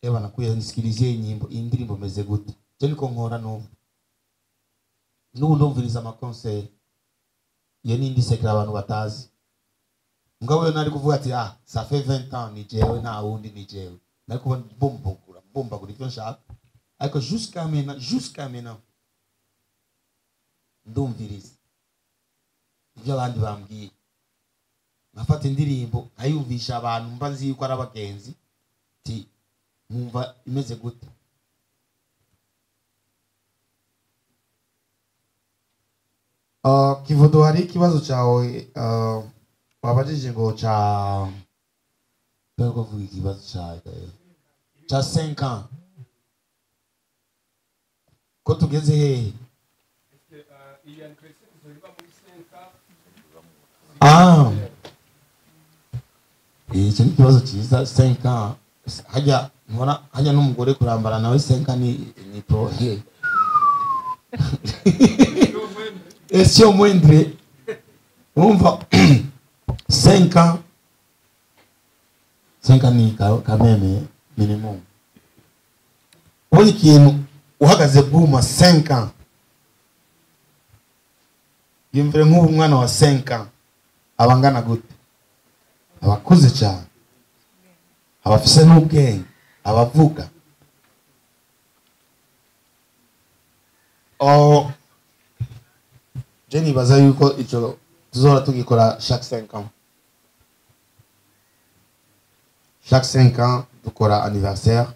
A: eba nakuye nisikilizie nyimbo indirimbo meze gute je niko nkora n'ubu ndumviriza ama conseil ye n'indi sekera abantu batazi mugabo yo nari kuvuga ati ça fait 20 ans ni jewe na wundi ni jewe nariko bomba kuri ivyo nshaka ariko jusqu'à maintenant ndumviriza ibyo abandi bambwiye nafata indirimbo ayumvisha abantu mba nzi yuko ari abagenzi ti mwumva imeze gute
B: Kivodo hari ikibazo cyawe wabajije ngo cha
A: Pego vuga ikibazo cha 5 ans ko tugeze hehe icyo ni ikibazo cyiza 5 ans hajya n'umugore kurambara nawe 5 ans ni prohe sio mwendre umva 5 ans ni quand même minimum. Buri kintu uhagaze buma 5 ans yumvire nk'ubu umwana wa 5 ans abangana gute abakuze cyane abafise n'ubwenge abavuga je nibaza yuko ico tuzora tugikora chaque 5 ans. Chaque 5 ans dukora anniversaire.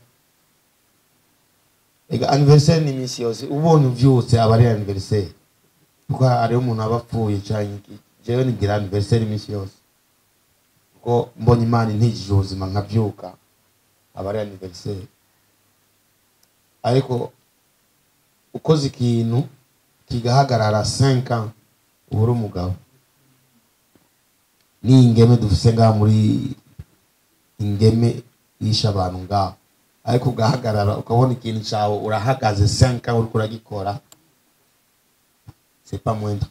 A: Ega anniversaire ni misi yose ubonye uvyutse aba ari anniversaire kuko ari umuntu abapfuye cyane jewe nigira anniversaire misi yose ko mbonye Imana intijije ubuzima nkabyuka aba ari anniversaire. Ariko ukoze ikintu kigahagarara 5 ans ubura umugabo ni ingeme dufise ngaha muri ingeme yisha abantu ngaha, ariko ugahagarara ukabona ikintu cyawe urahagaze 5 ans uri kuragikora, c'est pas moindre.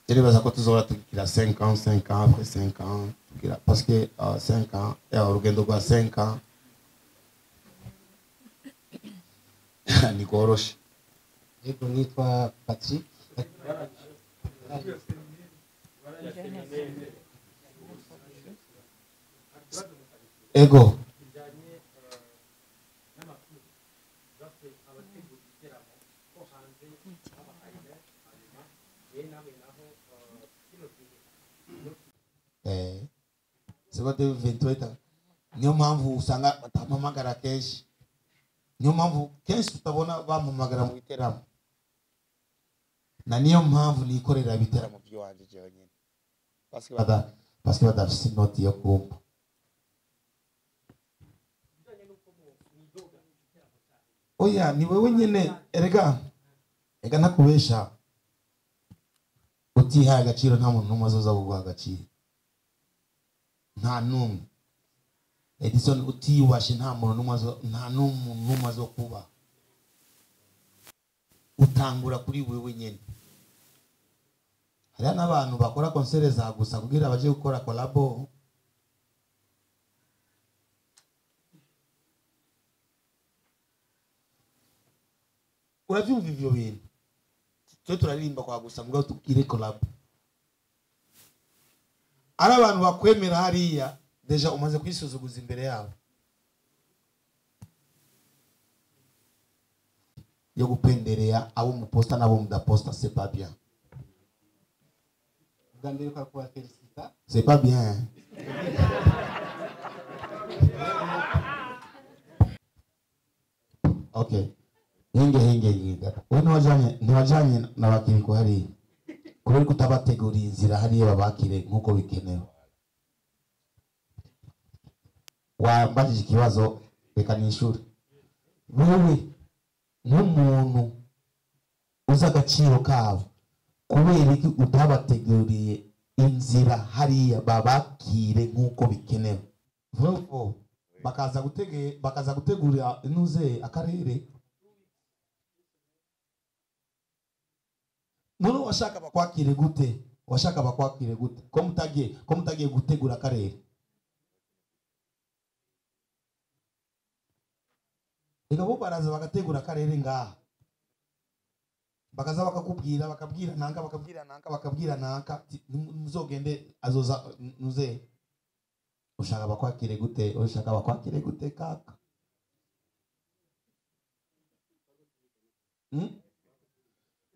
A: Nibaza ko tuzora tukira 5 ans après 5 ans parce que 5 ans urugendo rwa 5 ans ni koroshe.
G: Ego nitwa Patrick.
A: Ego sebate 28 niyo mpamvu usanga batamamagara kenshi, niyo mpamvu kenshi tutabona bamamagara mu biteramo, na niyo mpamvu nikorera ibiteramo by'iwanje jewe nyine parce que badafise inoti yo kumva. Oya ni wewe nyine erega ntakubesha utihaye agaciro nta muntu n'umwe azoza kuguha agaciro, nta n'umwe. Edison utiyubashe nta n'umuntu n'umwe azokuba. Utangura kuri wewe nyine. Hariya n'abantu bakora konsere za gusa kugira baje gukora collabo. Uravyumva ivyo bintu twe turaririmba kwa gusa mugabo tukire collabo. Ari abantu bakwemera hariya deja umaze kwisuzuguza imbere yabo yo gupenderea abo muposta nabo mudaposta, c'est pas bien.
G: Gambire kwa kuwa felicita.
A: C'est pas bien. Okay. Hinge. Ntiwajanye n'abakiri ko hariya kubera ko utabateguriye inzira hariya babakire nk'uko bikenewe. Wambajije ikibazo reka nishuri. Wewe nk'umuntu uzi agaciro kabo kubera iki utabateguriye inzira hariya babakire nk'uko bikenewe? Vuba bakaza gutegurira inuze akarere. None washaka bakwakire gute? Ko mutagiye gutegura akarere? Ega bo baraza bagategura akarere ngaha, bakaza bakakubwira bakabwira nanka muzogende azoza nuze. Ushaka bakwakire gute kaka?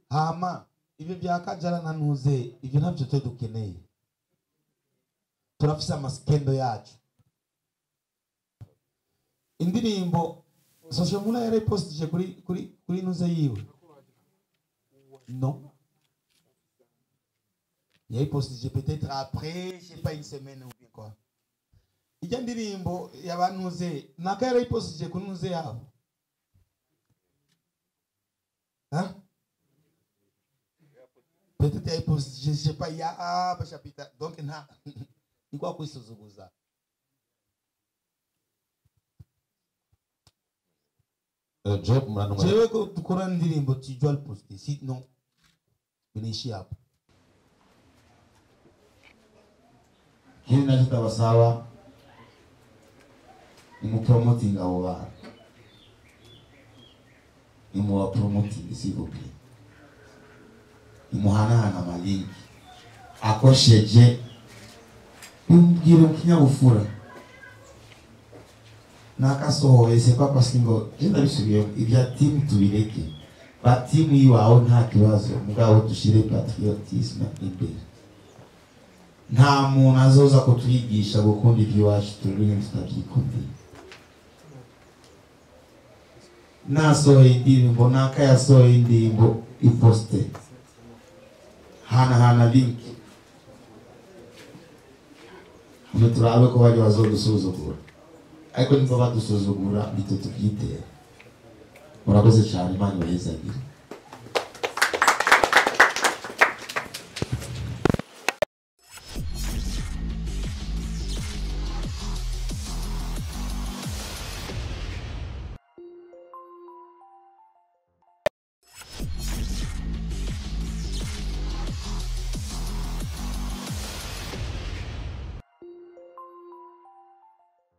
A: Hama ibyo byakajara na nuze ibyo ntabyo twe dukeneye. Turafise amaskendo yacu. Indirimbo social mula yari postije kuri nuze yiwe. Non. Yari postije peut-être après, je sais pas, une semaine ou bien quoi. Ijya ndirimbo yabanuze naka yari postije kuri nuze yabo. Hein? Peut-être yari postije, je sais pas, ya bashapita. Donc na ni kwa kwisuzuguza. Jewe ko dukora ndirimbo tujwa poster, sinon binishi hapo. Kile ninachotaka sawa nimupromoting abo bantu, nimubapromoting s'il vous plaît, nimuhanahana amalinki akosheje, nimbwire mu kinyabufura nakasohoye. C'est pas parce que ngo jenda bisubiye ibya team tubireke, ba team yiwawe nta kibazo, mugabo dushire patriotisme imbere. Nta muntu azoza kutwigisha gukunda iby'iwacu turi tutabyikundira. Nasohoye indirimbo, naka yasohoye indirimbo iposte, hana link, turabe ko bari bazodusuzugura, ariko niba badusuzugura nitwe tubyitera. Murakoze cyane, Imana ibahezagire.